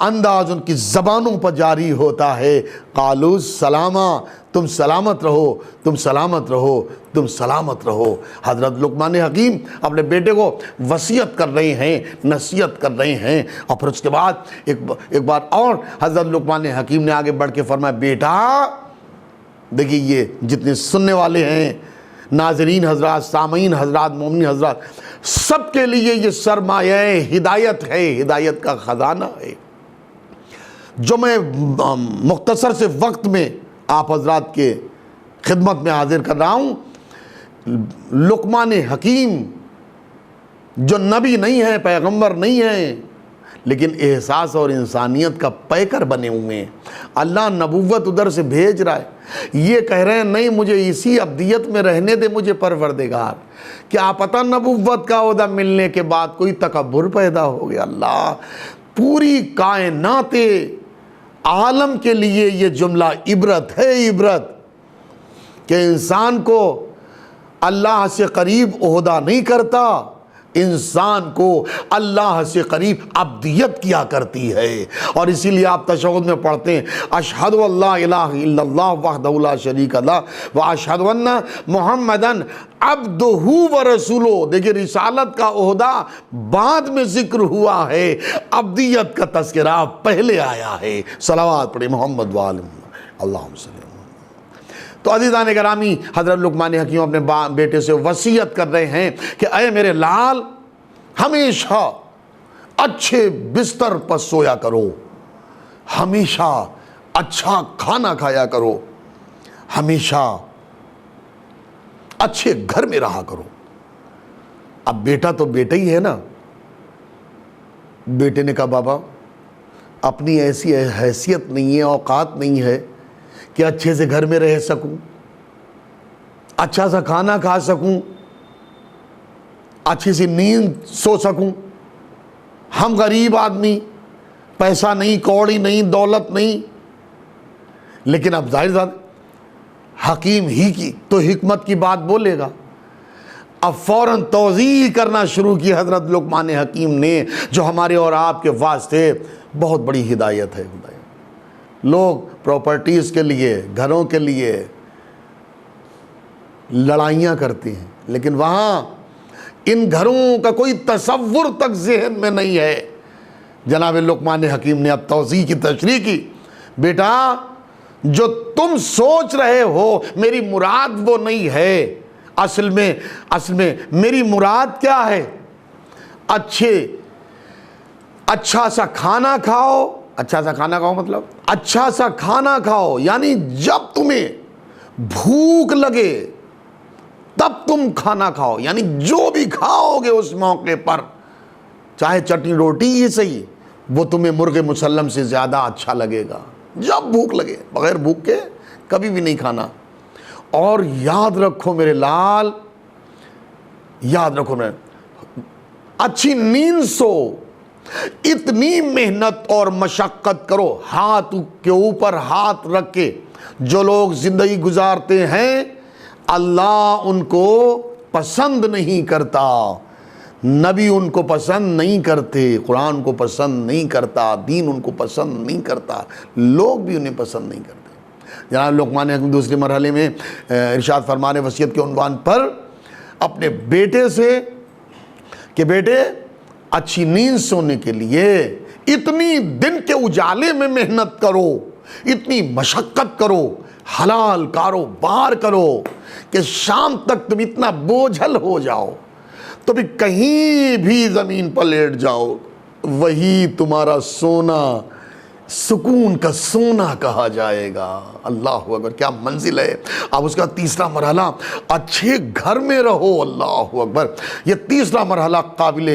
انداز ان کی زبانوں پر جاری ہوتا ہے۔ قالوا سلاما، تم سلامت رہو، تم سلامت رہو، تم سلامت رہو۔ حضرت لقمان حکیم اپنے بیٹے کو وصیت کر رہے ہیں، نصیحت کر رہے ہیں، اور پھر اس کے بعد ایک بار اور حضرت لقمان حکیم نے آگے بڑھ کے فرمایا بیٹا دیکھیے، یہ جتنے سننے والے ہیں، ناظرین حضرات، سامعین حضرات، مومنین حضرات، سب کے لیے یہ سرمایہ ہدایت ہے، ہدایت کا خزانہ ہے جو میں مختصر سے وقت میں آپ حضرات کے خدمت میں حاضر کر رہا ہوں۔ لقمان حکیم جو نبی نہیں ہے، پیغمبر نہیں ہے، لیکن احساس اور انسانیت کا پیکر بنے ہوئے ہیں۔ اللہ نبوت ادھر سے بھیج رہا ہے، یہ کہہ رہے ہیں نہیں مجھے اسی ابدیت میں رہنے دے مجھے پروردگار۔ کیا پتہ نبوت کا عہدہ ملنے کے بعد کوئی تکبر پیدا ہو گیا۔ اللہ پوری کائنات عالم کے لیے یہ جملہ عبرت ہے، عبرت کہ انسان کو اللہ سے قریب عہدہ نہیں کرتا، انسان کو اللہ سے قریب عبدیت کیا کرتی ہے۔ اور اسی لیے آپ تشہد میں پڑھتے ہیں اشہد ان لا الہ الا اللہ وحدہ لا شریک لہ واشہد ان محمدً عبدہ ورسولہ۔ دیکھیں رسالت کا عہدہ بعد میں ذکر ہوا ہے، عبدیت کا تذکرہ پہلے آیا ہے۔ صلوات پڑھیں محمد وآل محمد، اللہم صلی اللہ۔ تو عزیزان گرامی، حضرت لقمان حکیم اپنے بیٹے سے وصیت کر رہے ہیں کہ اے میرے لال ہمیشہ اچھے بستر پر سویا کرو، ہمیشہ اچھا کھانا کھایا کرو، ہمیشہ اچھے گھر میں رہا کرو۔ اب بیٹا تو بیٹا ہی ہے نا۔ بیٹے نے کہا بابا اپنی ایسی حیثیت نہیں ہے، اوقات نہیں ہے کہ اچھے سے گھر میں رہ سکوں، اچھا سا کھانا کھا سکوں، اچھی سی نیند سو سکوں۔ ہم غریب آدمی، پیسہ نہیں، کوڑی نہیں، دولت نہیں۔ لیکن اب ظاہر بات حکیم ہی کی تو حکمت کی بات بولے گا۔ اب فوراً توضیح کرنا شروع کی حضرت لقمان حکیم نے، جو ہمارے اور آپ کے واسطے بہت بڑی ہدایت ہے۔ لوگ پراپرٹیز کے لیے، گھروں کے لیے لڑائیاں کرتے ہیں، لیکن وہاں ان گھروں کا کوئی تصور تک ذہن میں نہیں ہے۔ جناب لقمان حکیم نے اب توضیح کی تشریح کی، بیٹا جو تم سوچ رہے ہو میری مراد وہ نہیں ہے۔ اصل میں میری مراد کیا ہے؟ اچھا سا کھانا کھاؤ۔ اچھا سا کھانا کھاؤ مطلب اچھا سا کھانا کھاؤ، یعنی جب تمہیں بھوک لگے تب تم کھانا کھاؤ، یعنی جو بھی کھاؤ گے اس موقع پر، چاہے چٹنی روٹی ہی صحیح، وہ تمہیں مرغ مسلم سے زیادہ اچھا لگے گا۔ جب بھوک لگے، بغیر بھوک کے کبھی بھی نہیں کھانا۔ اور یاد رکھو میرے لال، یاد رکھو میرے، اچھی نیند سو، اتنی محنت اور مشقت کرو، ہاتھ کے اوپر ہاتھ رکھ کے جو لوگ زندگی گزارتے ہیں اللہ ان کو پسند نہیں کرتا، نبی ان کو پسند نہیں کرتے، قرآن کو پسند نہیں کرتا، دین ان کو پسند نہیں کرتا، لوگ بھی انہیں پسند نہیں کرتے۔ جناب لقمان حکیم دوسرے مرحلے میں ارشاد فرمانے وصیت کے عنوان پر اپنے بیٹے سے کہ بیٹے اچھی نیند سونے کے لیے اتنی دن کے اجالے میں محنت کرو، اتنی مشقت کرو، حلال کاروبار کرو کہ شام تک تم اتنا بوجھل ہو جاؤ تو بھی کہیں بھی زمین پر لیٹ جاؤ، وہی تمہارا سونا سکون کا سونا کہا جائے گا۔ اللہ اکبر، کیا منزل ہے۔ اب اس کا تیسرا مرحلہ اچھے گھر میں رہو۔ اللہ اکبر، یہ تیسرا مرحلہ قابل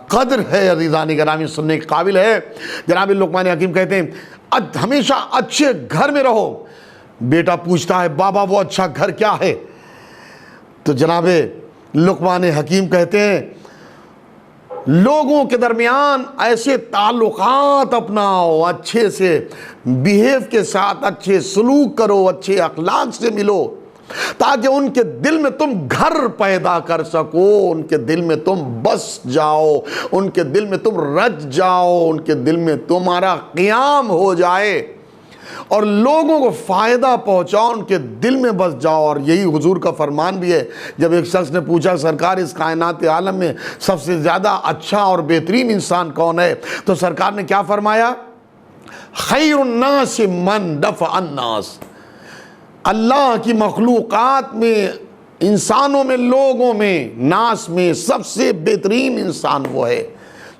قدر ہے، عزیزان گرامی سننے کے قابل ہے۔ جناب لقمان حکیم کہتے ہیں ہمیشہ اچھے گھر میں رہو۔ بیٹا پوچھتا ہے بابا وہ اچھا گھر کیا ہے؟ تو جناب لقمان حکیم کہتے ہیں لوگوں کے درمیان ایسے تعلقات اپناؤ، اچھے سے بیہیو کے ساتھ اچھے سلوک کرو، اچھے اخلاق سے ملو، تاکہ ان کے دل میں تم گھر پیدا کر سکو، ان کے دل میں تم بس جاؤ، ان کے دل میں تم رچ جاؤ، ان کے دل میں تمہارا قیام ہو جائے اور لوگوں کو فائدہ پہنچاؤ، ان کے دل میں بس جاؤ۔ اور یہی حضور کا فرمان بھی ہے، جب ایک شخص نے پوچھا سرکار اس کائنات عالم میں سب سے زیادہ اچھا اور بہترین انسان کون ہے، تو سرکار نے کیا فرمایا؟ خیر الناس من دفع الناس۔ اللہ کی مخلوقات میں، انسانوں میں، لوگوں میں، ناس میں سب سے بہترین انسان وہ ہے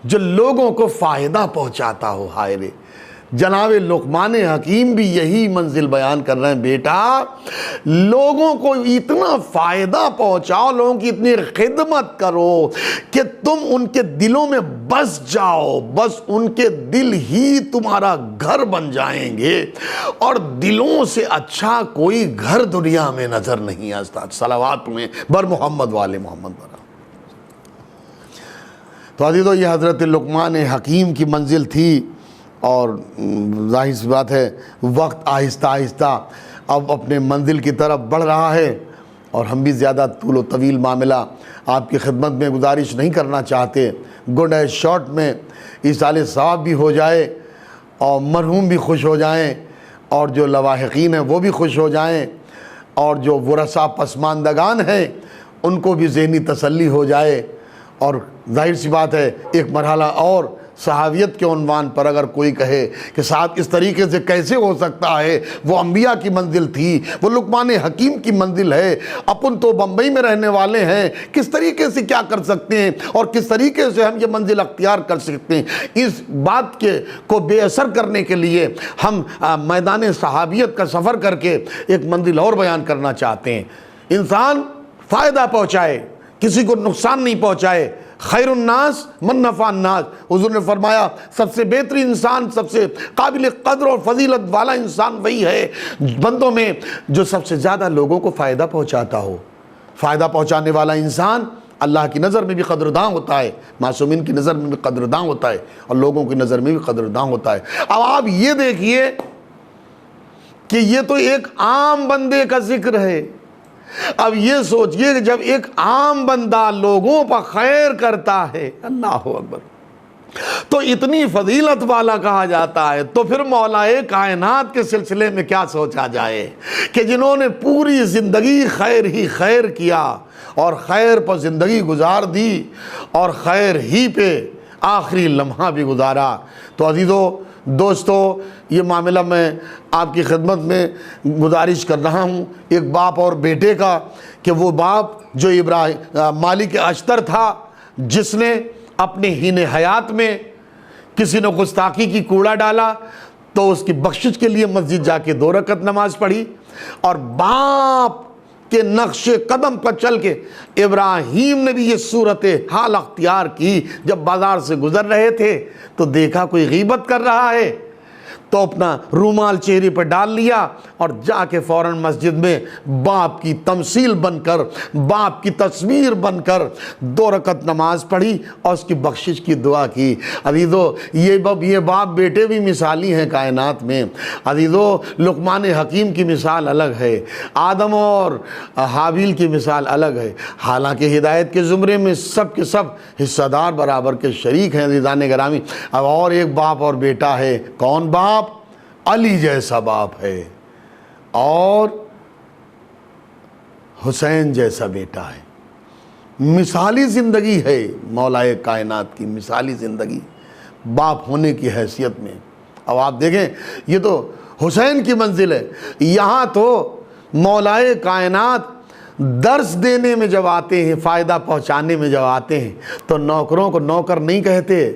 جو لوگوں کو فائدہ پہنچاتا ہو۔ ہائے رے، جناب لقمان حکیم بھی یہی منزل بیان کر رہے ہیں، بیٹا لوگوں کو اتنا فائدہ پہنچاؤ، لوگوں کی اتنی خدمت کرو کہ تم ان کے دلوں میں بس جاؤ، بس ان کے دل ہی تمہارا گھر بن جائیں گے، اور دلوں سے اچھا کوئی گھر دنیا میں نظر نہیں آتا۔ صلوات میں بر محمد والے محمد برا۔ تو عزیزو یہ حضرت لقمان حکیم کی منزل تھی، اور ظاہر سی بات ہے وقت آہستہ آہستہ اب اپنے منزل کی طرف بڑھ رہا ہے، اور ہم بھی زیادہ طول و طویل معاملہ آپ کی خدمت میں گزارش نہیں کرنا چاہتے۔ گڈ ایز شارٹ میں ایصال ثواب بھی ہو جائے اور مرحوم بھی خوش ہو جائیں، اور جو لواحقین ہیں وہ بھی خوش ہو جائیں، اور جو ورثہ پسماندگان ہیں ان کو بھی ذہنی تسلی ہو جائے۔ اور ظاہر سی بات ہے ایک مرحلہ اور صحابیت کے عنوان پر اگر کوئی کہے کہ صاحب اس طریقے سے کیسے ہو سکتا ہے، وہ انبیاء کی منزل تھی، وہ لقمان حکیم کی منزل ہے، اپن تو بمبئی میں رہنے والے ہیں، کس طریقے سے کیا کر سکتے ہیں اور کس طریقے سے ہم یہ منزل اختیار کر سکتے ہیں، اس بات کو بے اثر کرنے کے لیے ہم میدان صحابیت کا سفر کر کے ایک منزل اور بیان کرنا چاہتے ہیں۔ انسان فائدہ پہنچائے، کسی کو نقصان نہیں پہنچائے۔ خیر الناس من نفع الناس، حضور نے فرمایا سب سے بہترین انسان، سب سے قابل قدر اور فضیلت والا انسان وہی ہے بندوں میں جو سب سے زیادہ لوگوں کو فائدہ پہنچاتا ہو۔ فائدہ پہنچانے والا انسان اللہ کی نظر میں بھی قدرداں ہوتا ہے، معصومین کی نظر میں بھی قدرداں ہوتا ہے، اور لوگوں کی نظر میں بھی قدرداں ہوتا ہے۔ اب آپ یہ دیکھیے کہ یہ تو ایک عام بندے کا ذکر ہے۔ اب یہ سوچئے کہ جب ایک عام بندہ لوگوں پر خیر کرتا ہے، اللہ اکبر، تو اتنی فضیلت والا کہا جاتا ہے، تو پھر مولا کائنات کے سلسلے میں کیا سوچا جائے کہ جنہوں نے پوری زندگی خیر ہی خیر کیا اور خیر پر زندگی گزار دی اور خیر ہی پہ آخری لمحہ بھی گزارا۔ تو عزیزو دوستو، یہ معاملہ میں آپ کی خدمت میں گزارش کر رہا ہوں ایک باپ اور بیٹے کا، کہ وہ باپ جو مالک اشتر تھا، جس نے اپنے ہین حیات میں کسی نے گستاخی کی کوڑا ڈالا تو اس کی بخشش کے لیے مسجد جا کے 2 رکعت نماز پڑھی، اور باپ کے نقش قدم پر چل کے ابراہیم نے بھی یہ صورت حال اختیار کی۔ جب بازار سے گزر رہے تھے تو دیکھا کوئی غیبت کر رہا ہے، تو اپنا رومال چہرے پر ڈال لیا اور جا کے فوراً مسجد میں باپ کی تمثیل بن کر، باپ کی تصویر بن کر 2 رکعت نماز پڑھی اور اس کی بخشش کی دعا کی۔ عزیزو یہ باپ بیٹے بھی مثالی ہیں کائنات میں۔ عزیزو لقمان حکیم کی مثال الگ ہے، آدم اور حابیل کی مثال الگ ہے، حالانکہ ہدایت کے زمرے میں سب کے سب حصہ دار برابر کے شریک ہیں عزیزان گرامی۔ اب اور ایک باپ اور بیٹا ہے، کون باپ؟ علی جیسا باپ ہے اور حسین جیسا بیٹا ہے۔ مثالی زندگی ہے مولا کائنات کی، مثالی زندگی باپ ہونے کی حیثیت میں۔ اب آپ دیکھیں، یہ تو حسین کی منزل ہے، یہاں تو مولا کائنات درس دینے میں جب آتے ہیں، فائدہ پہنچانے میں جب آتے ہیں، تو نوکروں کو نوکر نہیں کہتے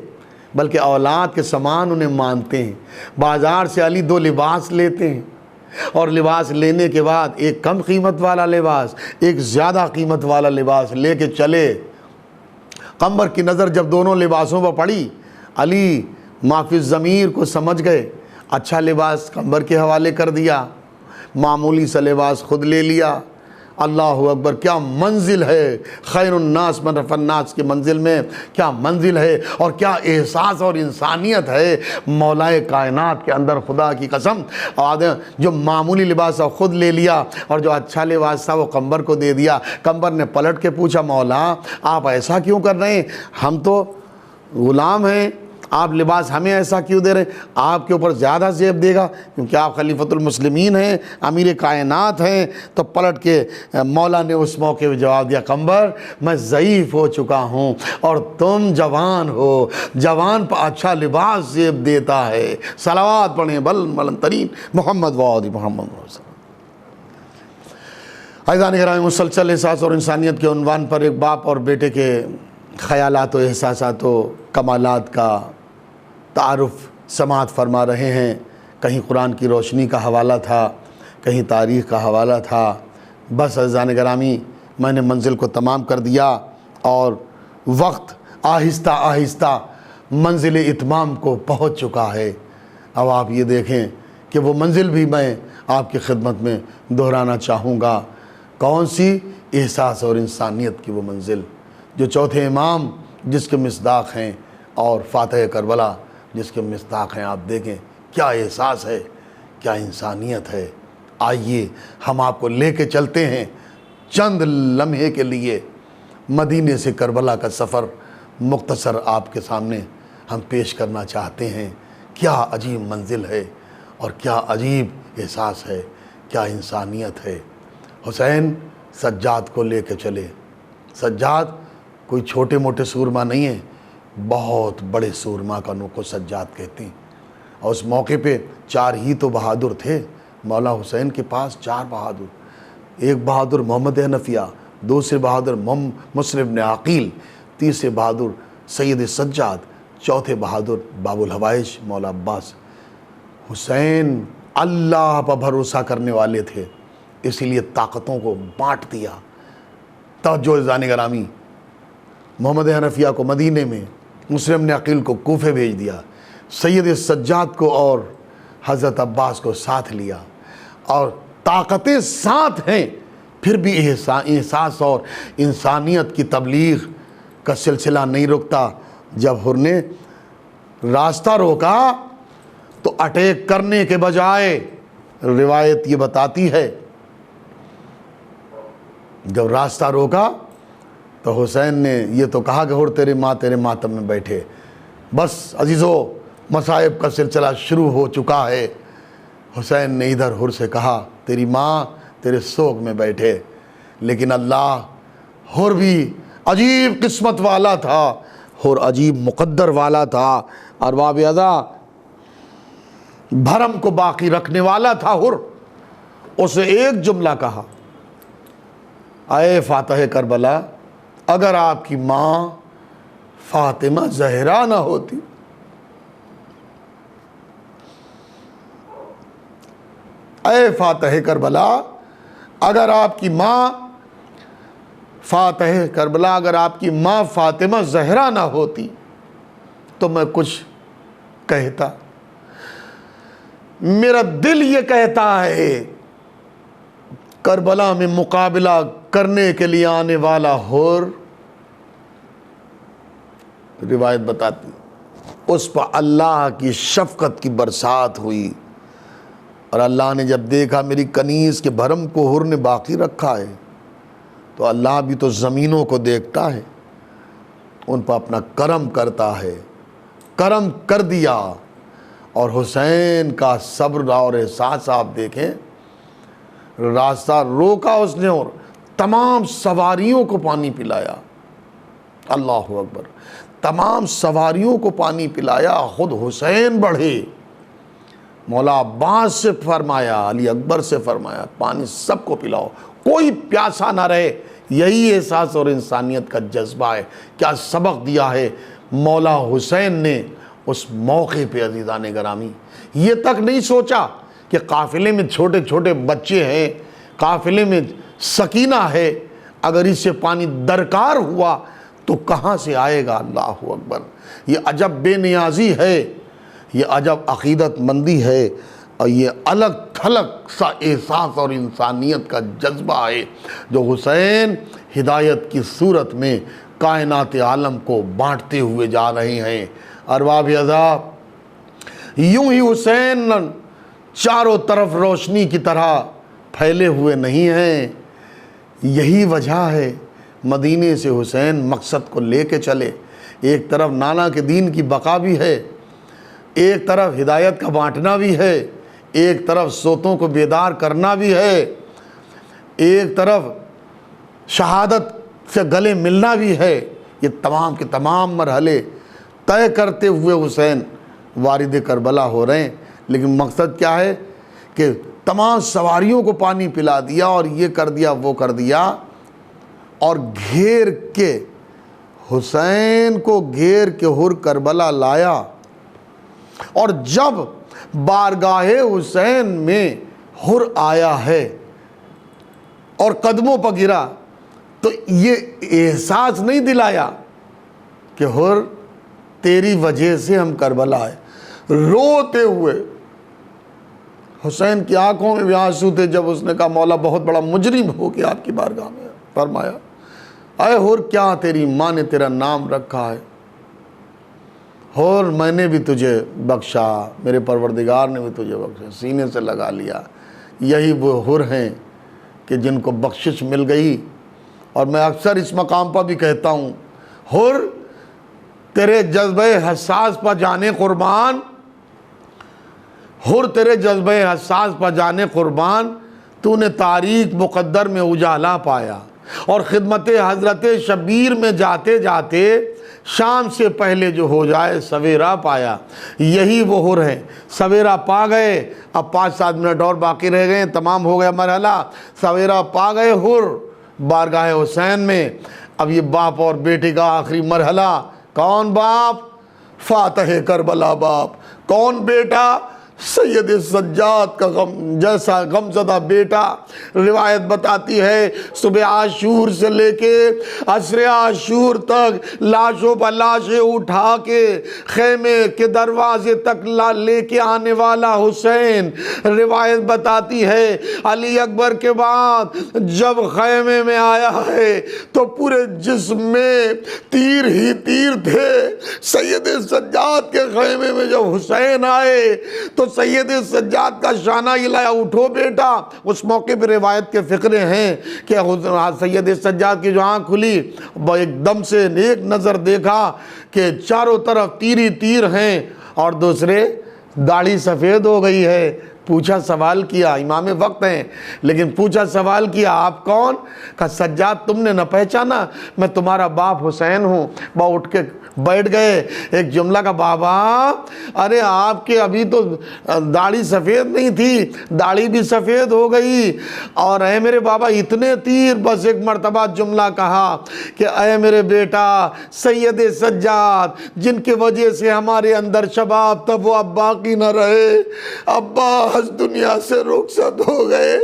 بلکہ اولاد کے سامان انہیں مانتے ہیں۔ بازار سے علی 2 لباس لیتے ہیں، اور لباس لینے کے بعد ایک کم قیمت والا لباس، ایک زیادہ قیمت والا لباس لے کے چلے۔ قمر کی نظر جب دونوں لباسوں پر پڑی، علی معافی الضمیر کو سمجھ گئے، اچھا لباس قمر کے حوالے کر دیا، معمولی سا لباس خود لے لیا۔ اللہ اکبر، کیا منزل ہے خیر الناس من رفع الناس کی منزل میں، کیا منزل ہے اور کیا احساس اور انسانیت ہے مولا کائنات کے اندر، خدا کی قسم۔ جو معمولی لباس تھا خود لے لیا اور جو اچھا لباس تھا وہ قمر کو دے دیا۔ قمر نے پلٹ کے پوچھا، مولا آپ ایسا کیوں کر رہے ہیں؟ ہم تو غلام ہیں، آپ لباس ہمیں ایسا کیوں دے رہے ہیں؟ آپ کے اوپر زیادہ زیب دے گا کیونکہ آپ خلیفۃ المسلمین ہیں، امیر کائنات ہیں۔ تو پلٹ کے مولا نے اس موقع پہ جواب دیا، قمر میں ضعیف ہو چکا ہوں اور تم جوان ہو، جوان پر اچھا لباس زیب دیتا ہے۔ صلوات پڑھیں بلند ترین محمد وآل محمد۔ عزیزان گرامی، مسلسل احساس اور انسانیت کے عنوان پر ایک باپ اور بیٹے کے خیالات و احساسات و کمالات کا تعارف سماعت فرما رہے ہیں۔ کہیں قرآن کی روشنی کا حوالہ تھا، کہیں تاریخ کا حوالہ تھا۔ بس عزیزان گرامی، میں نے منزل کو تمام کر دیا اور وقت آہستہ آہستہ منزل اتمام کو پہنچ چکا ہے۔ اب آپ یہ دیکھیں کہ وہ منزل بھی میں آپ کی خدمت میں دہرانا چاہوں گا۔ کون سی؟ احساس اور انسانیت کی وہ منزل جو چوتھے امام جس کے مصداق ہیں اور فاتح کربلا جس کے مصداق ہیں۔ آپ دیکھیں کیا احساس ہے، کیا انسانیت ہے۔ آئیے ہم آپ کو لے کے چلتے ہیں چند لمحے کے لیے مدینے سے کربلا کا سفر مختصر آپ کے سامنے ہم پیش کرنا چاہتے ہیں۔ کیا عجیب منزل ہے اور کیا عجیب احساس ہے، کیا انسانیت ہے۔ حسین سجاد کو لے کے چلے۔ سجاد کوئی چھوٹے موٹے سورما نہیں ہے، بہت بڑے سورما کا نو کو سجاد کہتے ہیں۔ اور اس موقع پہ 4 ہی تو بہادر تھے مولا حسین کے پاس، 4 بہادر۔ ایک بہادر محمد حنفیہ، دوسرے بہادر مسلم بن عقیل، تیسرے بہادر سید سجاد، چوتھے بہادر باب الحوائج مولا عباس۔ حسین اللہ پر بھروسہ کرنے والے تھے، اسی لیے طاقتوں کو بانٹ دیا۔ توجہ عزیزان گرامی، محمد حنفیہ کو مدینے میں، مسلم نے عقیل کو کوفے بھیج دیا، سید سجاد کو اور حضرت عباس کو ساتھ لیا، اور طاقتیں ساتھ ہیں، پھر بھی احساس اور انسانیت کی تبلیغ کا سلسلہ نہیں رکتا۔ جب حر نے راستہ روکا تو اٹیک کرنے کے بجائے، روایت یہ بتاتی ہے، جب راستہ روکا تو حسین نے یہ تو کہا کہ حر تیرے ماں تیرے ماتم میں بیٹھے۔ بس عزیزو، مصائب کا سلسلہ شروع ہو چکا ہے۔ حسین نے ادھر حر سے کہا تیری ماں تیرے سوگ میں بیٹھے، لیکن اللہ، حر بھی عجیب قسمت والا تھا، حر عجیب مقدر والا تھا، ارباب ادا بھرم کو باقی رکھنے والا تھا۔ حر اسے ایک جملہ کہا، اے فاتح کربلا، اگر آپ کی ماں فاطمہ زہرا نہ ہوتی، اے فاتح کربلا، اگر آپ کی ماں فاتح کربلا، اگر آپ کی ماں فاطمہ زہرا نہ ہوتی تو میں کچھ کہتا۔ میرا دل یہ کہتا ہے کربلا میں مقابلہ کرنے کے لیے آنے والا حر، روایت بتاتی اس پر اللہ کی شفقت کی برسات ہوئی، اور اللہ نے جب دیکھا میری کنیز کے بھرم کو حر نے باقی رکھا ہے، تو اللہ بھی تو زمینوں کو دیکھتا ہے، ان پر اپنا کرم کرتا ہے، کرم کر دیا۔ اور حسین کا صبر اور احساس آپ دیکھیں، راستہ روکا اس نے اور تمام سواریوں کو پانی پلایا، اللہ اکبر، تمام سواریوں کو پانی پلایا، خود حسین بڑھے، مولا عباس سے فرمایا، علی اکبر سے فرمایا پانی سب کو پلاؤ، کوئی پیاسا نہ رہے۔ یہی احساس اور انسانیت کا جذبہ ہے۔ کیا سبق دیا ہے مولا حسین نے اس موقع پہ عزیزان گرامی۔ یہ تک نہیں سوچا کہ قافلے میں چھوٹے چھوٹے بچے ہیں، قافلے میں سکینہ ہے، اگر اس سے پانی درکار ہوا تو کہاں سے آئے گا، اللہ اکبر۔ یہ عجب بے نیازی ہے، یہ عجب عقیدت مندی ہے، اور یہ الگ تھلگ سا احساس اور انسانیت کا جذبہ ہے جو حسین ہدایت کی صورت میں کائنات عالم کو بانٹتے ہوئے جا رہے ہیں۔ ارباب اعضاء، یوں ہی حسین چاروں طرف روشنی کی طرح پھیلے ہوئے نہیں ہیں۔ یہی وجہ ہے مدینے سے حسین مقصد کو لے کے چلے، ایک طرف نانا کے دین کی بقا بھی ہے، ایک طرف ہدایت کا بانٹنا بھی ہے، ایک طرف سوتوں کو بیدار کرنا بھی ہے، ایک طرف شہادت سے گلے ملنا بھی ہے۔ یہ تمام کے تمام مرحلے طے کرتے ہوئے حسین وارد کربلا ہو رہے ہیں، لیکن مقصد کیا ہے کہ تمام سواریوں کو پانی پلا دیا اور یہ کر دیا وہ کر دیا، اور گھیر کے حسین کو گھیر کے حر کربلا لایا، اور جب بارگاہ حسین میں حر آیا ہے اور قدموں پر گرا تو یہ احساس نہیں دلایا کہ حر تیری وجہ سے ہم کربلا آئے۔ روتے ہوئے حسین کی آنکھوں میں بھی آنسو تھے جب اس نے کہا مولا بہت بڑا مجرم ہو کے آپ کی بارگاہ میں، فرمایا اے حر کیا تیری ماں نے تیرا نام رکھا ہے، حر میں نے بھی تجھے بخشا، میرے پروردگار نے بھی تجھے بخشا، سینے سے لگا لیا۔ یہی وہ حر ہیں کہ جن کو بخشش مل گئی، اور میں اکثر اس مقام پر بھی کہتا ہوں، حر تیرے جذبہ حساس پر جانے قربان، حر تیرے جذبہ حساس پر جانے قربان، تو نے تاریک مقدر میں اجالا پایا، اور خدمت حضرت شبیر میں جاتے جاتے شام سے پہلے جو ہو جائے سویرا پایا۔ یہی وہ حر ہیں، سویرا پا گئے، اب 5-7 منٹ اور باقی رہ گئے، تمام ہو گیا مرحلہ، سویرا پا گئے حر بارگاہ حسین میں۔ اب یہ باپ اور بیٹے کا آخری مرحلہ، کون باپ؟ فاتح کربلا باپ، کون بیٹا؟ سید سجاد کا غم جیسا غم زدہ بیٹا، روایت بتاتی ہے صبح عاشور سے لے کے عصر عاشور تک لاشوں پر لاشیں اٹھا کے خیمے کے دروازے تک لے کے آنے والا حسین، روایت بتاتی ہے علی اکبر کے بعد جب خیمے میں آیا ہے تو پورے جسم میں تیر ہی تیر تھے۔ سید سجاد کے خیمے میں جب حسین آئے تو سید سجاد کا شانہ ہلایا، اٹھو بیٹا۔ اس موقع پہ روایت کے فقرے ہیں کہ سید سجاد کی جو آنکھ کھلی، وہ ایک دم سے ایک نظر دیکھا کہ چاروں طرف تیر ہی تیر ہیں اور دوسرے داڑھی سفید ہو گئی ہے۔ پوچھا، سوال کیا، امام وقت ہیں لیکن پوچھا، سوال کیا، آپ کون؟ کہا سجاد تم نے نہ پہچانا، میں تمہارا باپ حسین ہوں۔ وہ اٹھ کے بیٹھ گئے۔ ایک جملہ کا، بابا ارے آپ کے ابھی تو داڑھی سفید نہیں تھی، داڑھی بھی سفید ہو گئی، اور اے میرے بابا اتنے تیر۔ بس ایک مرتبہ جملہ کہا کہ اے میرے بیٹا سید سجاد، جن کی وجہ سے ہمارے اندر شباب تب وہ اب باقی نہ رہے، عباس دنیا سے رخصت ہو گئے،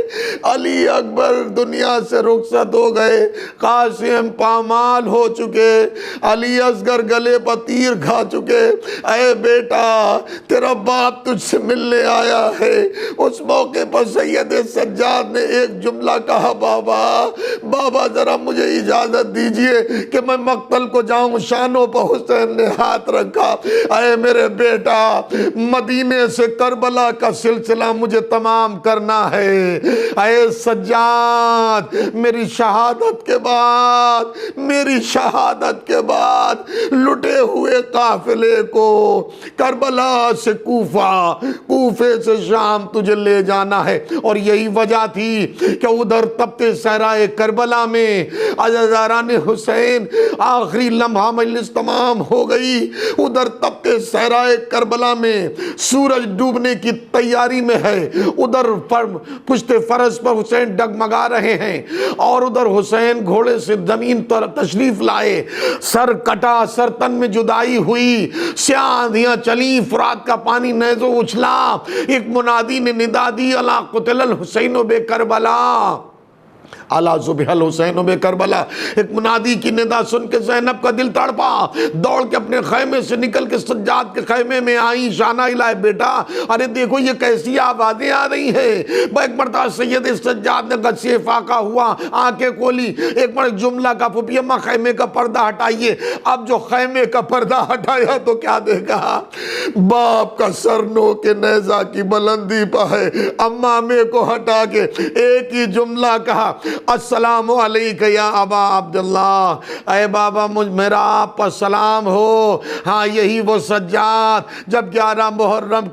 علی اکبر دنیا سے رخصت ہو گئے، قاسم پامال ہو چکے، علی اصغر گلے پر تیر کھا چکے۔ اے بیٹا تیرا باپ تجھ سے ملنے آیا ہے۔ اس موقع پر سید سجاد نے ایک جملہ کہا، بابا ذرا مجھے اجازت دیجئے کہ میں مقتل کو جاؤں۔ شانوں پر حسین نے ہاتھ رکھا، اے میرے بیٹا مدینے سے کربلا کا سلسلہ مجھے تمام کرنا ہے۔ اے سجاد میری شہادت کے بعد لٹے ہوئے قافلے کو کربلا سے کوفے سے شام تجھے لے جانا ہے۔ اور یہی وجہ تھی کہ ادھر تپتے صحرائے کربلا میں عزاداران حسین آخری لمحہ مجلس تمام ہو گئی، ادھر تپتے صحرائے کربلا میں سورج ڈوبنے کی تیاری میں ہے، ادھر پشت فرس پر حسین ڈگمگا رہے ہیں، اور ادھر حسین گھوڑے سے زمین پر تشریف لائے، سر کٹا، سر تن میں جدائی ہوئی، سیاہ آندھیاں چلیں، فرات کا پانی نیزو اچھلا، ایک منادی نے ندا دی، الا قتل الحسین بے کربلا، الا ذبح الحسین بے کربلا۔ ایک منادی کی ندا سن کے زینب کا دل تڑپا، دوڑ کے اپنے خیمے سے نکل کے سجاد کے خیمے میں آئیں، شانہ ہلائے، بیٹا ارے دیکھو یہ کیسی آوازیں آ رہی ہیں۔ ایک مرتبہ سید سجاد نے غصے فاقہ ہوا، آنکھیں کھولی، ایک بار جملہ کا، پھوپھی اماں خیمے کا پردہ ہٹائیے۔ اب جو خیمے کا پردہ ہٹایا تو کیا دیکھا، باپ کا سر نو کے نیزہ کی بلندی پہ ہے۔ امامے کو ہٹا کے ایک ہی جملہ کہا، السلام علیکہ یا ابا عبداللہ، اے بابا میرا آپ پر سلام ہو۔ ہاں یہی وہ سجاد جب 11 محرم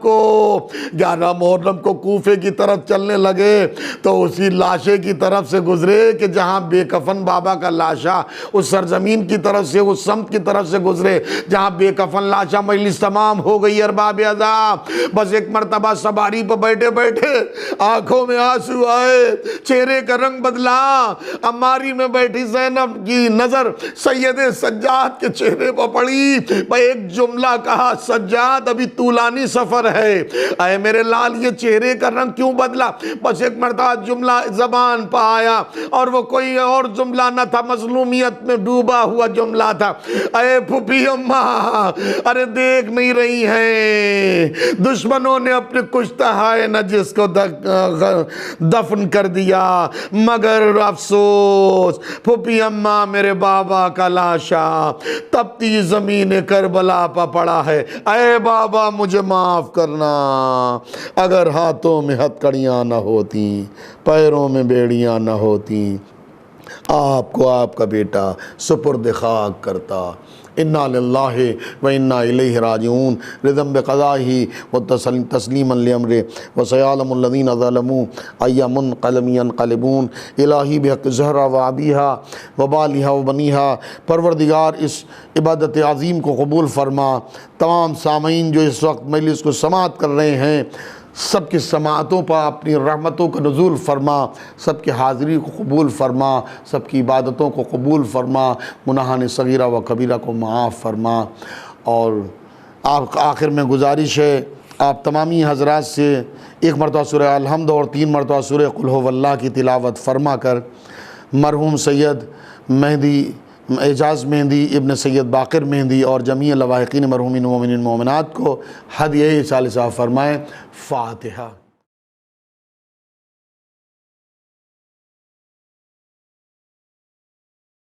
کو کوفے کی طرف چلنے لگے تو اسی لاشے کی طرف سے گزرے کہ جہاں بے کفن بابا کا لاشا، اس سرزمین کی طرف سے، اس سمت کی طرف سے گزرے جہاں بے کفن لاشا۔ مجلس تمام ہو گئی، ارباب عذاب بس ایک مرتبہ سواری پر بیٹھے بیٹھے آنکھوں میں آنسو آئے، چہرے کا رنگ بدلا۔ اماری میں بیٹھی زینب کی نظر سید سجاد کے چہرے پر پڑی، ایک جملہ کہا، سجاد ابھی طولانی سفر ہے، اے میرے لال یہ چہرے کا رنگ کیوں بدلا؟ بس ایک مرتبہ جملہ زبان پہ آیا اور وہ کوئی اور جملہ نہ تھا، مظلومیت میں ڈوبا ہوا جملہ تھا، اے پھوپھی اماں ارے دیکھ نہیں رہی ہیں، دشمنوں نے اپنے کشتہ ہائے نجس کو دفن کر دیا، مگر افسوس پھوپھی اماں میرے بابا کا لاشا تپتی زمین کربلا پہ پڑا ہے، اے بابا مجھے معاف کرنا، اگر ہاتھوں میں ہتھکڑیاں نہ ہوتی، پیروں میں بیڑیاں نہ ہوتی، آپ کو آپ کا بیٹا سپرد خاک کرتا۔ انا للہ و انا الیہ راجعون، رضا بقضائہ و تسلیما لامرہ، وسیعلم الذین ظلموا ای منقلب ینقلبون۔ الہی بحق زہرہ و ابیہا و بالہا و بنیہا، پروردگار اس عبادت عظیم کو قبول فرما۔ تمام سامعین جو اس وقت مجلس کو سماعت کر رہے ہیں، سب کی سماعتوں پر اپنی رحمتوں کا نزول فرما، سب کی حاضری کو قبول فرما، سب کی عبادتوں کو قبول فرما، گناہان صغیرہ و کبیرہ کو معاف فرما۔ اور آخر میں گزارش ہے آپ تمامی حضرات سے ایک مرتبہ سورہ الحمد اور 3 مرتبہ سورہ قل هو اللہ کی تلاوت فرما کر مرحوم سید مہدی اعجاز مہندی ابن سید باقر مہندی اور جمیع لواحقین مرحومین مومنین مومنات کو ہدیہ ثالثہ فرمائیں۔ فاتحہ۔